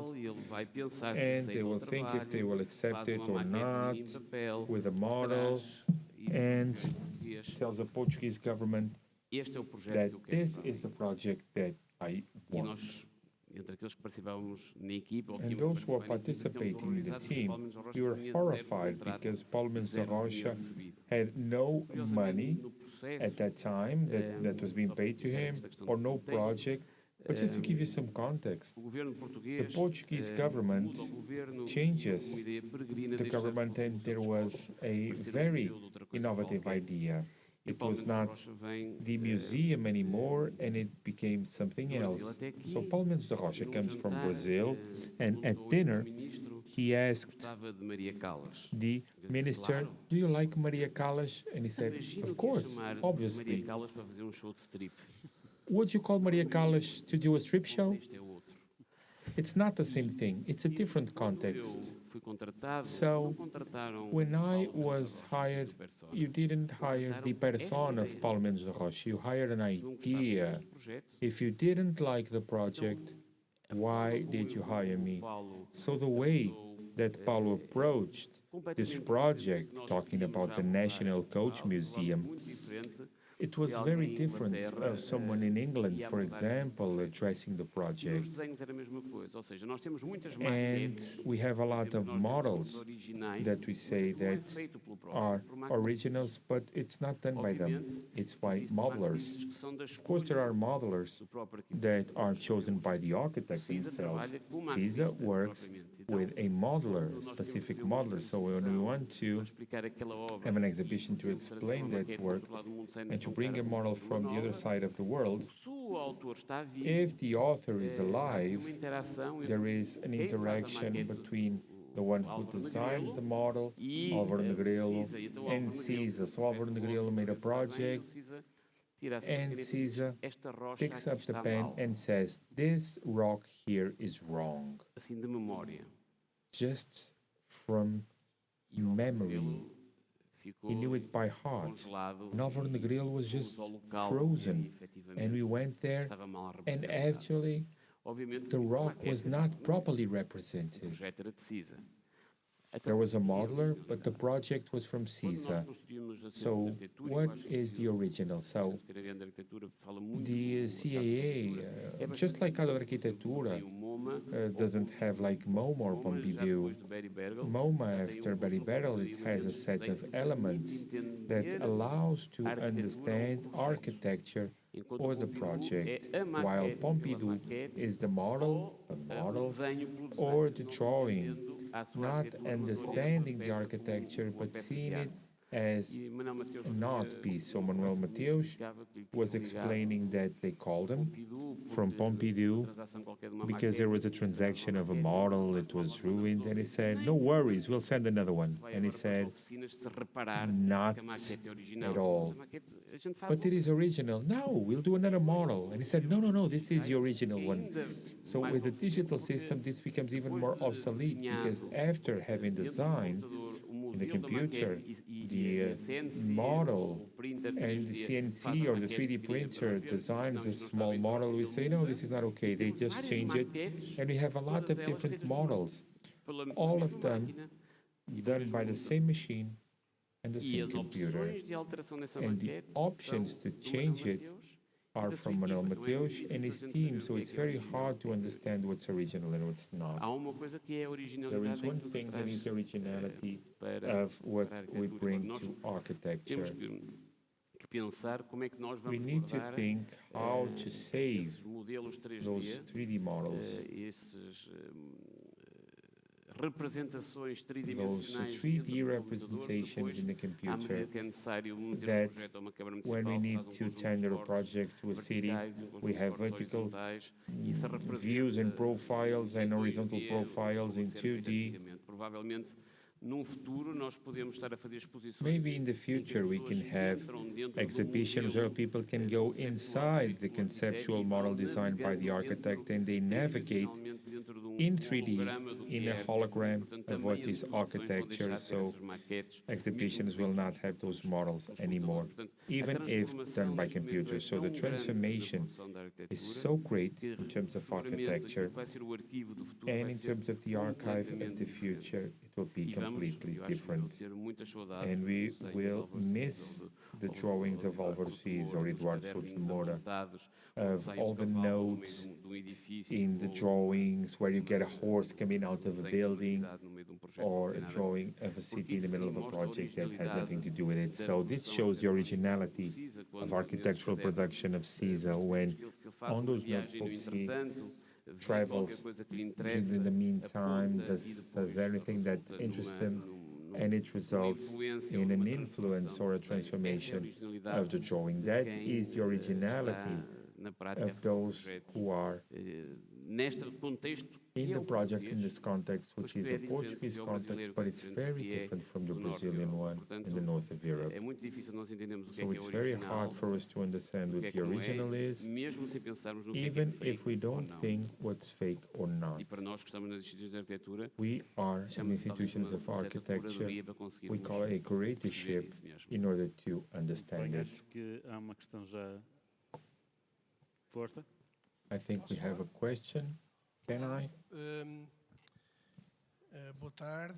and they will think if they will accept it or not with a model, and tells the Portuguese government that this is the project that I want. And those who are participating in the team, we were horrified because Paulo Mendes da Rocha had no money at that time that was being paid to him, or no project. But just to give you some context, the Portuguese government changes the government, and there was a very innovative idea. It was not the museum anymore, and it became something else. So Paulo Mendes da Rocha comes from Brazil, and at dinner he asked the minister, "Do you like Maria Callas?" And he said, "Of course, obviously." Would you call Maria Callas to do a strip show? It's not the same thing. It's a different context. So, when I was hired, you didn't hire the persona of Paulo Mendes da Rocha. You hired an idea. If you didn't like the project, why did you hire me? So the way that Paulo approached this project, talking about the National Coach Museum, it was very different of someone in England, for example, addressing the project. And we have a lot of models that we say that are originals, but it's not done by them. It's by modelers. Of course, there are modelers that are chosen by the architect themselves. CISA works with a modeler, a specific modeler. So when we want to have an exhibition to explain that work and to bring a model from the other side of the world, if the author is alive, there is an interaction between the one who designs the model, Álvaro Negrello, and CISA. So Álvaro Negrello made a project, and CISA picks up the pen and says, "This rock here is wrong." Just from memory. He knew it by heart. And Álvaro Negrello was just frozen. And we went there, and actually, the rock was not properly represented. There was a modeler, but the project was from CISA. So what is the original? So the CAA, just like Casa da Arquitectura, doesn't have like MoMA or Pompidou. MoMA, after Barry Barrel, it has a set of elements that allows to understand architecture or the project, while Pompidou is the model or the drawing, not understanding the architecture, but seeing it as an art piece. So Manuel Mateus was explaining that they called him from Pompidou because there was a transaction of a model, it was ruined, and he said, no worries, we'll send another one. And he said, not at all. But it is original. No, we'll do another model. And he said, no, this is the original one. So with the digital system, this becomes even more obsolete because after having designed in the computer the model and the CNC or the 3D printer designs a small model, we say, no, this is not okay. They just change it. And we have a lot of different models, all of them done by the same machine and the same computer. And the options to change it are from Manuel Mateus and his team, so it's very hard to understand what's original and what's not. There is one thing that is originality of what we bring to architecture. We need to think how to save those 3D models, those 3D representations in the computer, that when we need to tender a project to a city, we have vertical views and profiles and horizontal profiles in 2D. Maybe in the future we can have exhibitions where people can go inside the conceptual model designed by the architect and they navigate in 3D, in a hologram of what is architecture, so exhibitions will not have those models anymore, even if done by computers. So the transformation is so great in terms of architecture, and in terms of the archive of the future, it will be completely different. And we will miss the drawings of Álvaro Cis or Eduardo Moura, of all the notes in the drawings where you get a horse coming out of a building or a drawing of a city in the middle of a project that has nothing to do with it. So this shows the originality of architectural production of CISA when on those notebooks he travels in the meantime, does everything that interests him, and it results in an influence or a transformation of the drawing. That is the originality of those who are in the project in this context, which is a Portuguese context, but it's very different from the Brazilian one in the north of Europe. So it's very hard for us to understand what the original is, even if we don't think what's fake or not. We are in institutions of architecture, we call it a curatorship in order to understand it. I think we have a question. Can I? Boa tarde.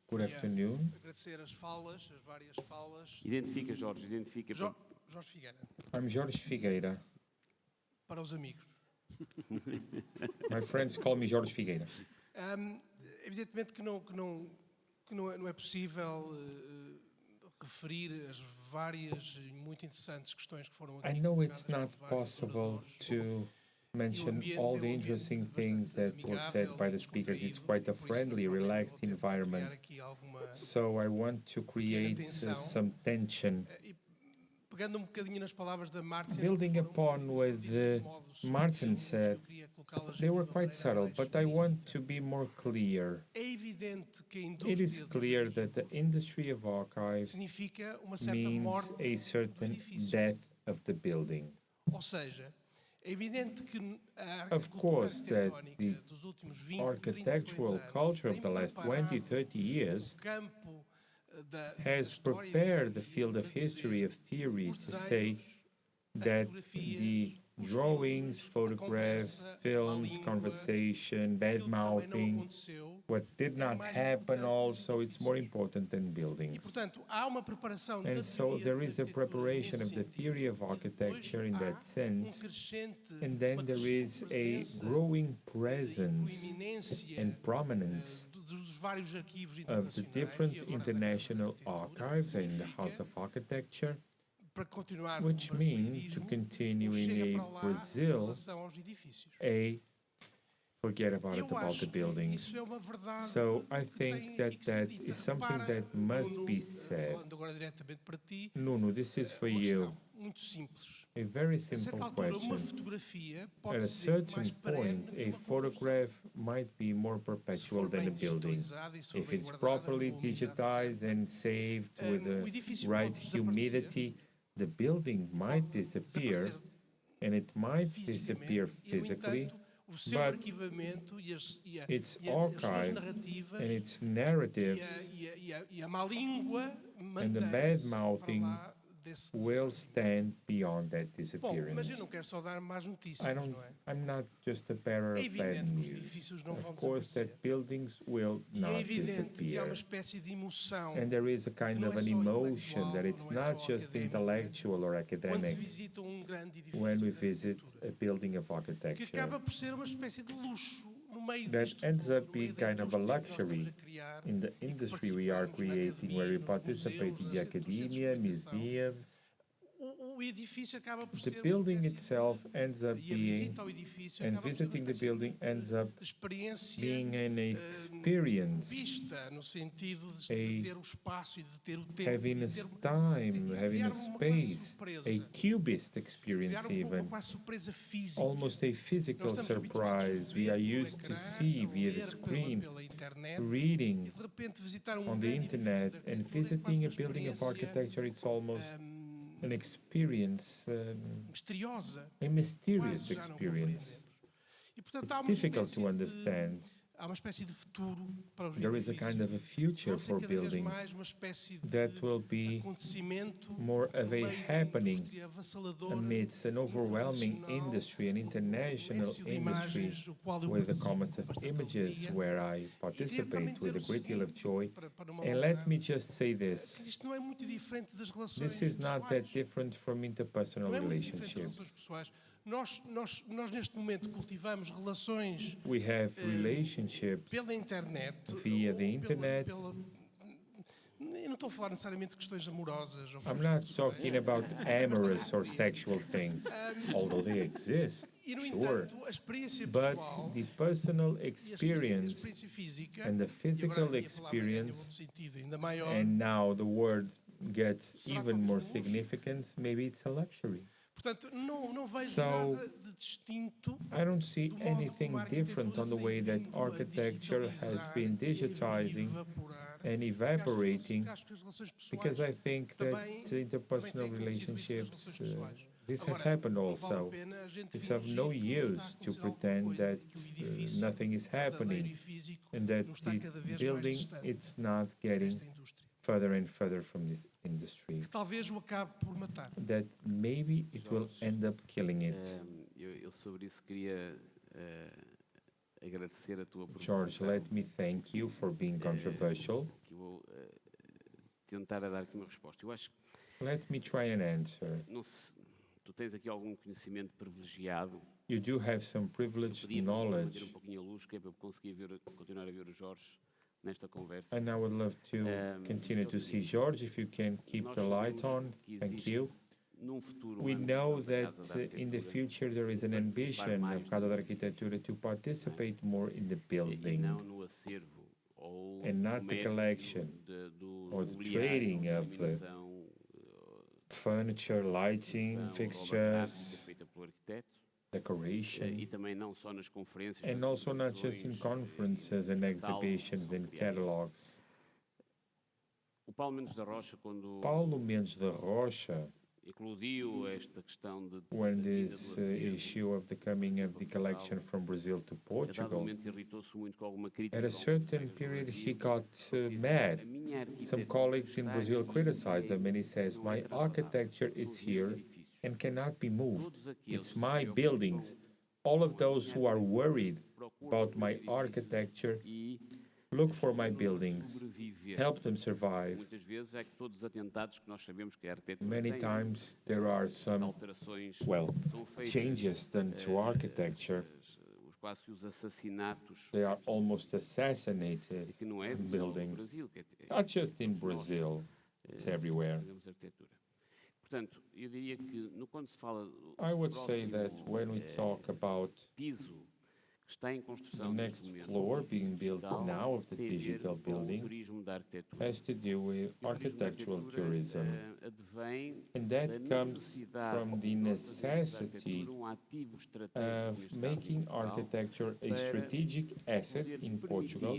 Good afternoon. Agradecer as várias falas. Identifica, Jorge, identifica. Jorge Figueira. I'm Jorge Figueira. Para os amigos. My friends call me Jorge Figueira. Evidentemente que não é possível referir as várias e muito interessantes questões que foram aqui. I know it's not possible to mention all the interesting things that were said by the speakers. It's quite a friendly, relaxed environment. So I want to create some tension. Building upon what Martien said, they were quite subtle, but I want to be more clear. It is clear that the industry of archives means a certain death of the building. Of course, that the architectural culture of the last 20, 30 years has prepared the field of history of theory to say that the drawings, photographs, films, conversation, bad-mouthing, what did not happen also, it's more important than buildings. And so there is a preparation of the theory of architecture in that sense, and then there is a growing presence and prominence of the different international archives in the House of Architecture, which means to continue in Brazil a forget about it, about the buildings. So I think that that is something that must be said. Nuno, this is for you. A very simple question. At a certain point, a photograph might be more perpetual than a building. If it's properly digitized and saved with the right humidity, the building might disappear, and it might disappear physically, but its archive and its narratives and the bad-mouthing will stand beyond that disappearance. I'm not just a bearer of bad news. Of course, that buildings will not disappear. And there is a kind of an emotion that it's not just intellectual or academic when we visit a building of architecture. That ends up being kind of a luxury in the industry we are creating, where we participate in the academia, museums. The building itself ends up being, and visiting the building ends up being an experience, having a time, having a space, a cubist experience even, almost a physical surprise we are used to see via the screen, reading on the internet, and visiting a building of architecture, it's almost an experience, a mysterious experience. It's difficult to understand. There is a kind of a future for buildings that will be more of a happening amidst an overwhelming industry, an international industry, with the commerce of images, where I participate with a great deal of joy. And let me just say this. This is not that different from interpersonal relationships. We have relationships via the internet. I'm not talking about amorous or sexual things, although they exist, sure. But the personal experience and the physical experience, and now the word gets even more significant, maybe it's a luxury. So, I don't see anything different on the way that architecture has been digitizing and evaporating, because I think that interpersonal relationships, this has happened also. It's of no use to pretend that nothing is happening and that the building, it's not getting further and further from this industry, that maybe it will end up killing it. Eu sobre isso queria agradecer a tua George, let me thank you for being controversial. Que vou tentar dar aqui uma resposta. Eu acho que let me try and answer. Tu tens aqui algum conhecimento privilegiado. You do have some privileged knowledge. Um pouquinho a luz, que é para eu conseguir continuar a ver o Jorge nesta conversa. And I would love to continue to see George, if you can keep the light on. Thank you. We know that in the future there is an ambition of Casa da Arquitectura to participate more in the building and not the collection or the trading of furniture, lighting, fixtures, decoration, and also not just in conferences and exhibitions and catalogs. Paulo Mendes da Rocha, when this issue of the coming of the collection from Brazil to Portugal, at a certain period he got mad. Some colleagues in Brazil criticized him, and he says, "My architecture is here and cannot be moved. It's my buildings. All of those who are worried about my architecture, look for my buildings, help them survive." Many times there are some, changes done to architecture. They are almost assassinated buildings. Not just in Brazil, it's everywhere. I would say that when we talk about The next floor being built now of the digital building has to do with architectural tourism. And that comes from the necessity of making architecture a strategic asset in Portugal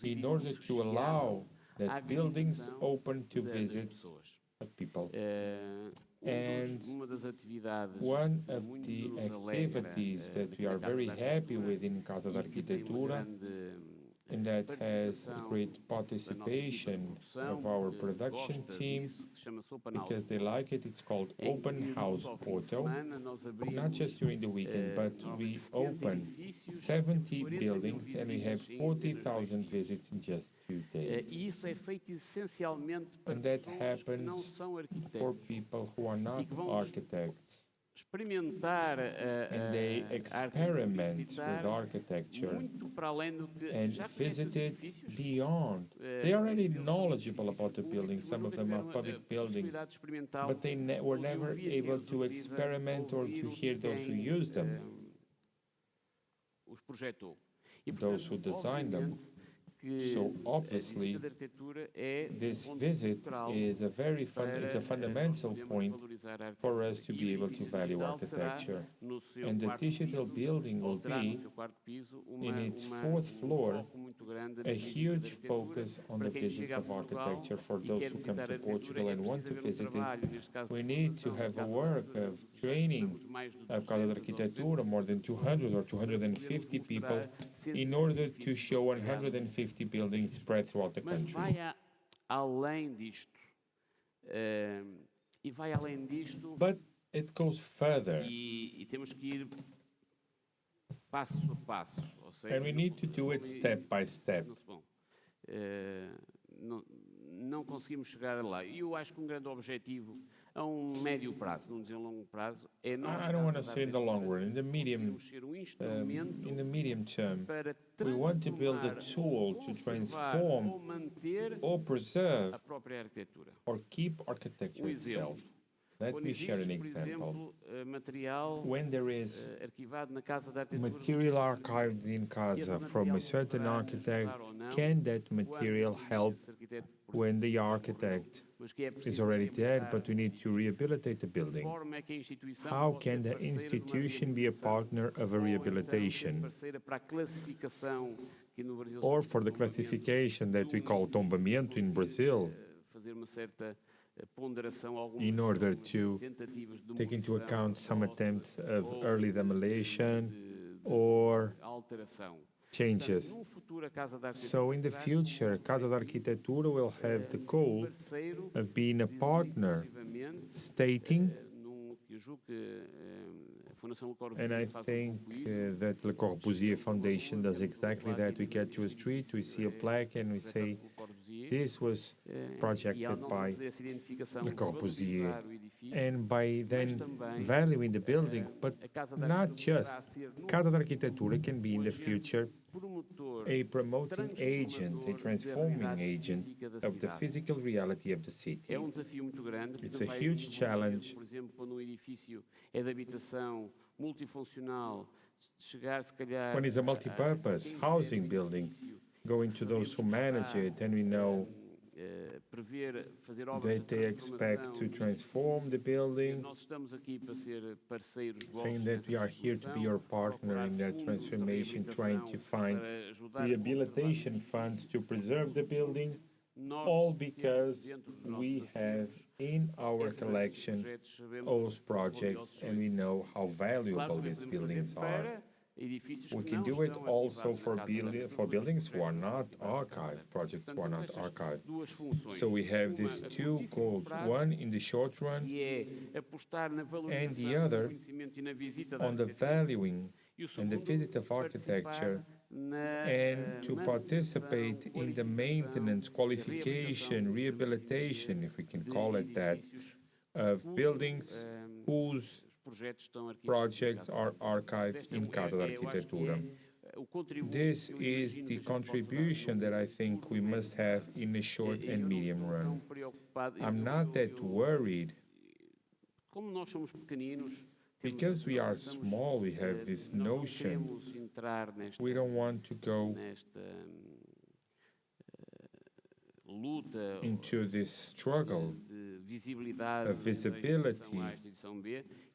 in order to allow that buildings open to visits of people. And one of the activities that we are very happy with in Casa da Arquitectura, and that has great participation of our production team, because they like it, it's called Open House Portal. Not just during the weekend, but we open 70 buildings and we have 40,000 visits in just 2 days. And that happens for people who are not architects. And they experiment with architecture and visit it beyond. They are already knowledgeable about the buildings. Some of them are public buildings, but they were never able to experiment or to hear those who use them, those who design them. So obviously, this visit is a fundamental point for us to be able to value architecture. And the digital building will be, in its 4th floor, a huge focus on the visits of architecture for those who come to Portugal and want to visit it. We need to have a work of training of Casa da Arquitectura, more than 200 or 250 people, in order to show 150 buildings spread throughout the country. But it goes further. And we need to do it step by step. Não conseguimos chegar lá. E eu acho que grande objetivo a médio prazo, não dizer longo prazo, é nós. I don't want to say in the long run. In the medium term, we want to build a tool to transform or preserve or keep architecture itself. Let me share an example. When there is material archived in Casa from a certain architect, can that material help when the architect is already dead, but we need to rehabilitate the building? How can the institution be a partner of a rehabilitation? Or for the classification that we call tombamento in Brazil, in order to take into account some attempts of early demolition or changes. So in the future, Casa da Arquitectura will have the goal of being a partner, stating, and I think that Le Corbusier Foundation does exactly that. We get to a street, we see a plaque, and we say, this was projected by Le Corbusier. And by then valuing the building, but not just. Casa da Arquitectura can be in the future a promoting agent, a transforming agent of the physical reality of the city. It's a huge challenge. When it's a multi-purpose housing building, going to those who manage it, and we know that they expect to transform the building, saying that we are here to be your partner in that transformation, trying to find rehabilitation funds to preserve the building, all because we have in our collections those projects and we know how valuable these buildings are. We can do it also for buildings who are not archived, projects who are not archived. So we have these two goals, one in the short run and the other on the valuing and the visit of architecture, and to participate in the maintenance, qualification, rehabilitation, if we can call it that, of buildings whose projects are archived in Casa da Arquitectura. This is the contribution that I think we must have in the short and medium run. I'm not that worried Because we are small, we have this notion. We don't want to go into this struggle of visibility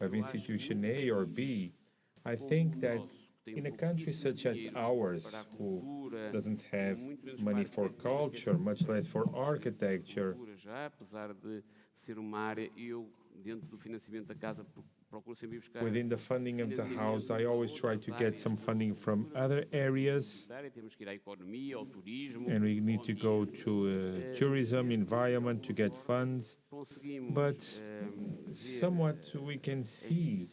of institution A or B. I think that in a country such as ours, who doesn't have money for culture, much less for architecture, within the funding of the house, I always try to get some funding from other areas, and we need to go to tourism, environment to get funds, but somewhat we can see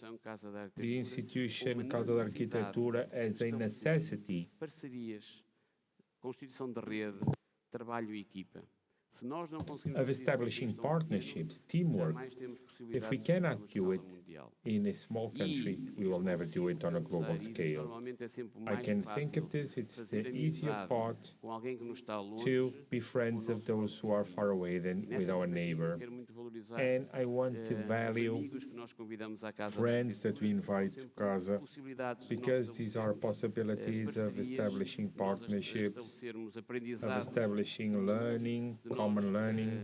the institution Casa da Arquitectura as a necessity. Of establishing partnerships, teamwork. If we cannot do it in a small country, we will never do it on a global scale. I can think of this, it's the easier part to be friends of those who are far away than with our neighbor. And I want to value friends that we invite to Casa, because these are possibilities of establishing partnerships, of establishing learning, common learning,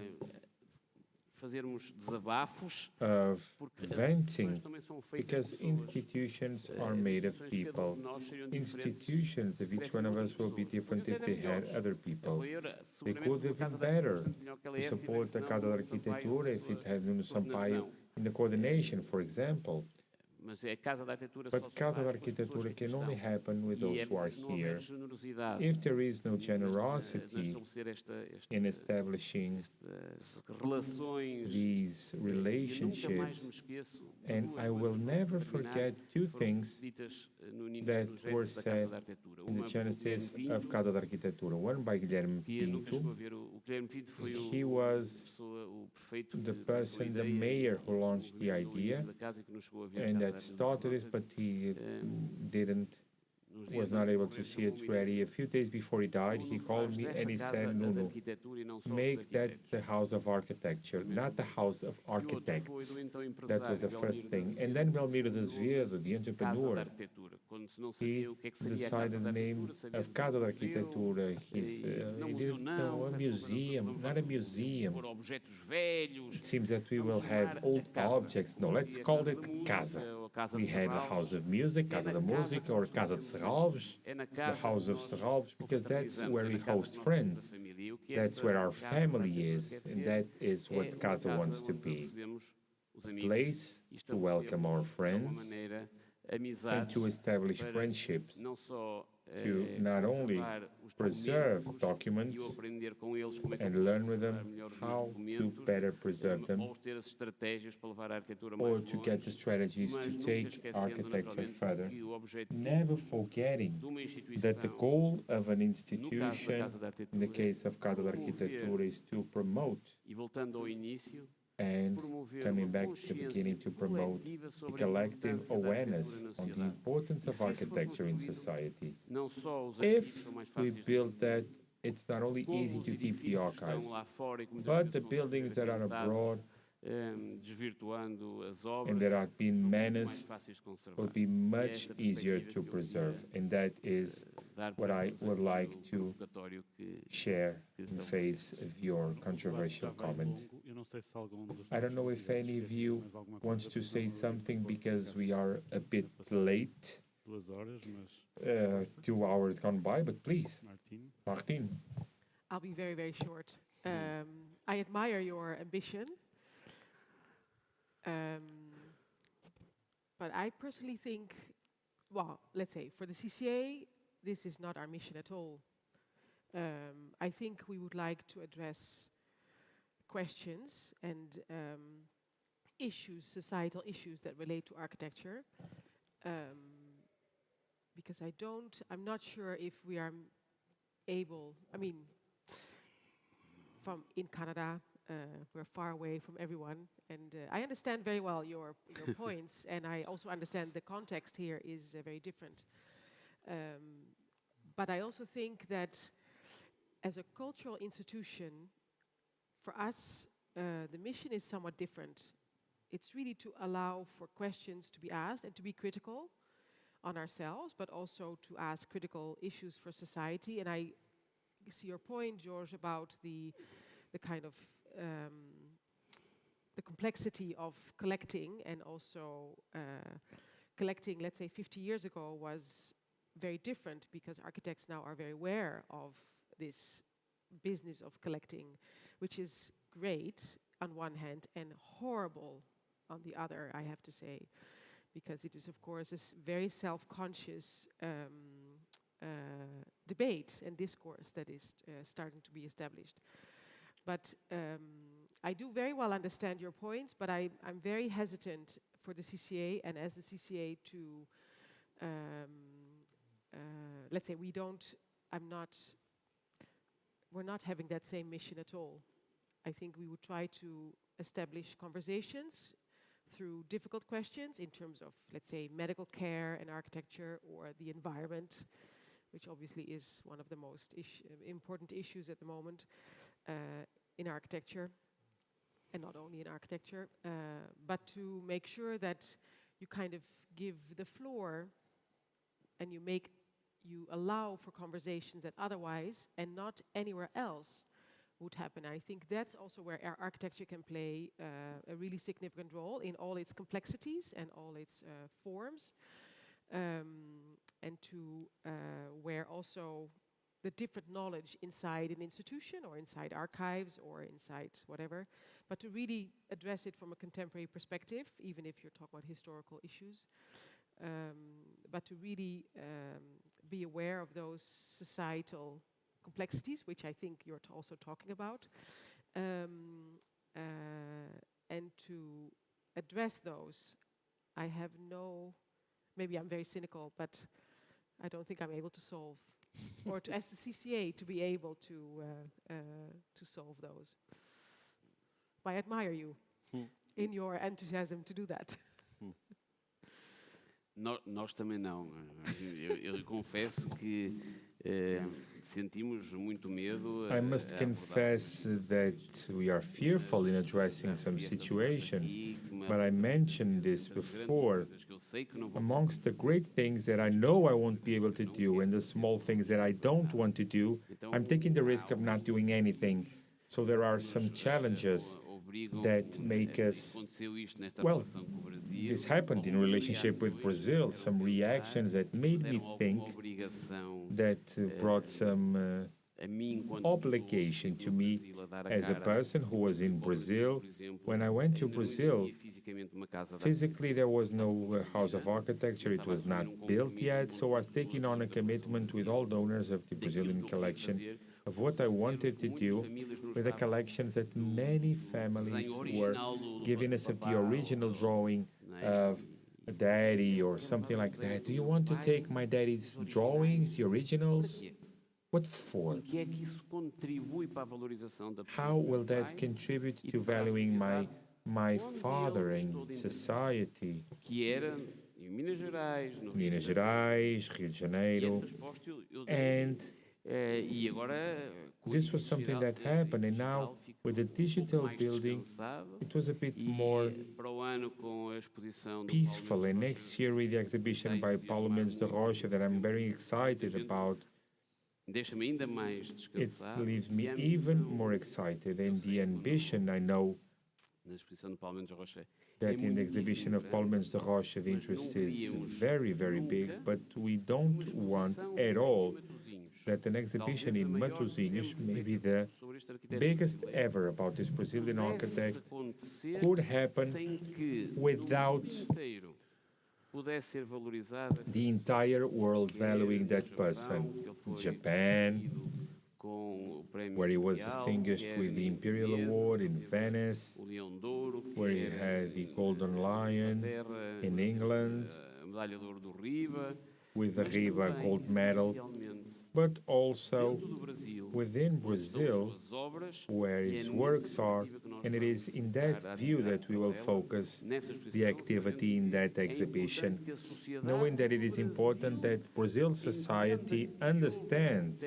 of venting, because institutions are made of people. Institutions of each one of us will be different if they had other people. They could have been better to support the Casa da Arquitectura if it had Nuno Sampaio in the coordination, for example. But Casa da Arquitectura can only happen with those who are here. If there is no generosity in establishing these relationships, and I will never forget two things that were said in the genesis of Casa da Arquitectura. One by Guilherme Pinto. He was the person, the mayor, who launched the idea, and that started this, but he was not able to see it ready. A few days before he died, he called me and he said, Nuno, make that the house of architecture, not the house of architects. That was the first thing. And then Belmiro de Azevedo, the entrepreneur, he decided the name of Casa da Arquitectura. He didn't know a museum, not a museum. It seems that we will have old objects. No, let's call it Casa. We had the House of Music, Casa da Música, or Casa de Serralves, the House of Serralves, because that's where we host friends. That's where our family is, and that is what Casa wants to be. A place to welcome our friends and to establish friendships, to not only preserve documents and learn with them how to better preserve them, or to get the strategies to take architecture further, never forgetting that the goal of an institution, in the case of Casa da Arquitectura, is to promote, and coming back to the beginning, to promote a collective awareness on the importance of architecture in society. If we build that, it's not only easy to keep the archives, but the buildings that are abroad and that are being menaced will be much easier to preserve. And that is what I would like to share in face of your controversial comment. I don't know if any of you wants to say something, because we are a bit late. 2 hours gone by, but please, Martien. I'll be very, very short. I admire your ambition. But I personally think, well, let's say for the CCA, this is not our mission at all. I think we would like to address questions and issues, societal issues that relate to architecture. Because I'm not sure if we are able, in Canada, we're far away from everyone, and I understand very well your points, and I also understand the context here is very different. But I also think that as a cultural institution, for us, the mission is somewhat different. it's really to allow for questions to be asked and to be critical on ourselves, but also to ask critical issues for society. And I see your point, George, about the kind of the complexity of collecting, and also collecting, let's say 50 years ago, was very different because architects now are very aware of this business of collecting, which is great on one hand and horrible on the other, I have to say, because it is, of course, a very self-conscious debate and discourse that is starting to be established. But I do very well understand your points, but I'm very hesitant for the CCA and as the CCA to, let's say we're not having that same mission at all. I think we would try to establish conversations through difficult questions in terms of, let's say, medical care and architecture, or the environment, which obviously is one of the most important issues at the moment in architecture, and not only in architecture, but to make sure that you kind of give the floor and you allow for conversations that otherwise and not anywhere else would happen. I think that's also where our architecture can play a really significant role in all its complexities and all its forms, and to where also the different knowledge inside an institution or inside archives or inside whatever, but to really address it from a contemporary perspective, even if you're talking about historical issues, but to really be aware of those societal complexities, which I think you're also talking about, and to address those. I have maybe I'm very cynical, but I don't think I'm able to solve, or to, as the CCA, to be able to solve those. I admire you in your enthusiasm to do that. Nós também não. Eu confesso que sentimos muito medo. I must confess that we are fearful in addressing some situations, but I mentioned this before. Amongst the great things that I know I won't be able to do and the small things that I don't want to do, I'm taking the risk of not doing anything. So there are some challenges that make us, well, this happened in relationship with Brazil, some reactions that made me think, that brought some obligation to me as a person who was in Brazil. When I went to Brazil, physically there was no house of architecture, it was not built yet, so I was taking on a commitment with all donors of the Brazilian collection of what I wanted to do with the collections that many families were giving us of the original drawing of a daddy or something like that. Do you want to take my daddy's drawings, the originals? What for? How will that contribute to valuing my father and society? Minas Gerais, Rio de Janeiro, and this was something that happened, and now with the digital building, it was a bit more peaceful. And next year with the exhibition by Paulo Mendes de Rocha that I'm very excited about, it leaves me even more excited, and the ambition, I know that in the exhibition of Paulo Mendes de Rocha the interest is very, very big, but we don't want at all that an exhibition in Matosinhos, maybe the biggest ever about this Brazilian architect, could happen without the entire world valuing that person. Japan, where he was distinguished with the Imperial Award in Venice, where he had the Golden Lion in England, with the Riva gold medal, but also within Brazil, where his works are, and it is in that view that we will focus the activity in that exhibition, knowing that it is important that Brazil society understands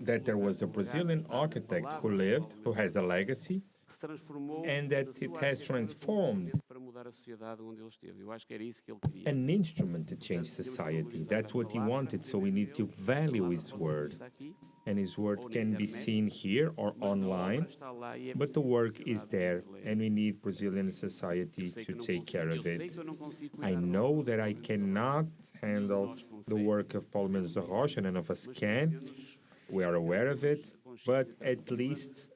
that there was a Brazilian architect who lived, who has a legacy, and that it has transformed an instrument to change society. That's what he wanted, so we need to value his word. And his word can be seen here or online, but the work is there, and we need Brazilian society to take care of it. I know that I cannot handle the work of Paulo Mendes da Rocha, none of us can. We are aware of it, but at least,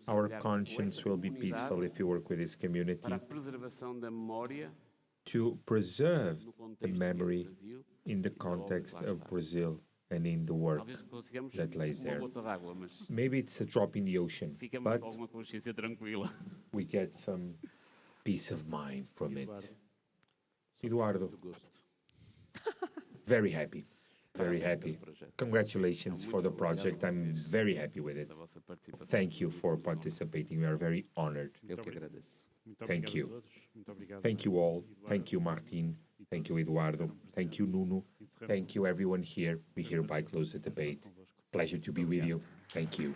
our conscience will be peaceful if we work with this community to preserve the memory in the context of Brazil and in the work that lays there. Maybe it's a drop in the ocean, but we get some peace of mind from it. Eduardo, very happy. Very happy. Congratulations for the project. I'm very happy with it. Thank you for participating. We are very honored. Thank you. Thank you all. Thank you, Martien. Thank you, Eduardo. Thank you, Nuno. Thank you, everyone here. We hereby close the debate. Pleasure to be with you. Thank you.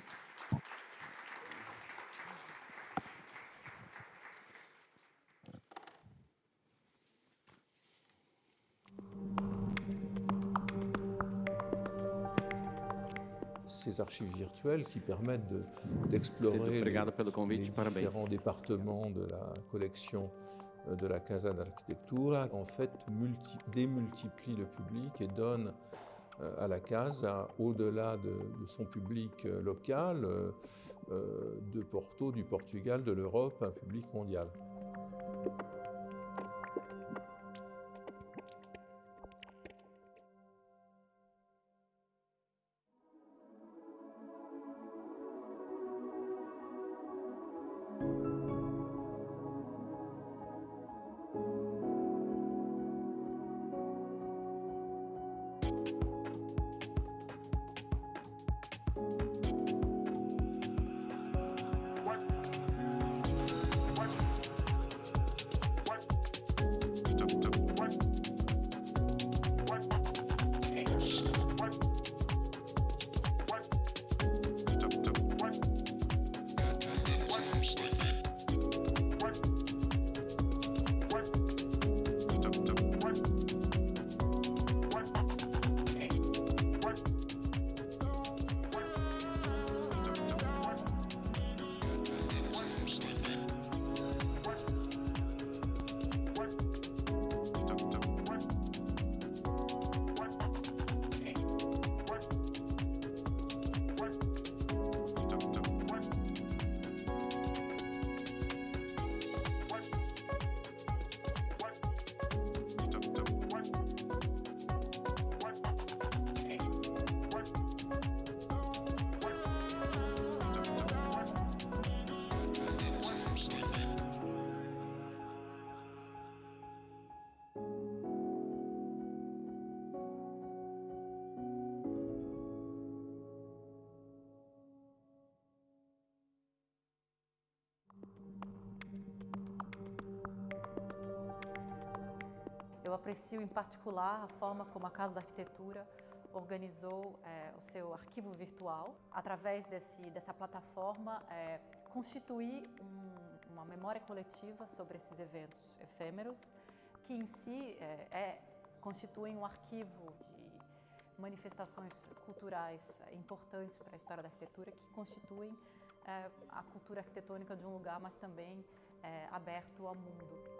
Ces archives virtuelles qui permettent d'explorer les différents départements de la collection de la Casa da Arquitectura, en fait, démultiplient le public et donnent à la Casa, au-delà de son public local, de Porto, du Portugal, de l'Europe, un public mondial. Eu aprecio em particular a forma como a Casa da Arquitetura organizou o seu arquivo virtual. Através dessa plataforma, constituir uma memória coletiva sobre esses eventos efêmeros, que em si constituem um arquivo de manifestações culturais importantes para a história da arquitetura, que constituem a cultura arquitetônica de um lugar, mas também aberto ao mundo.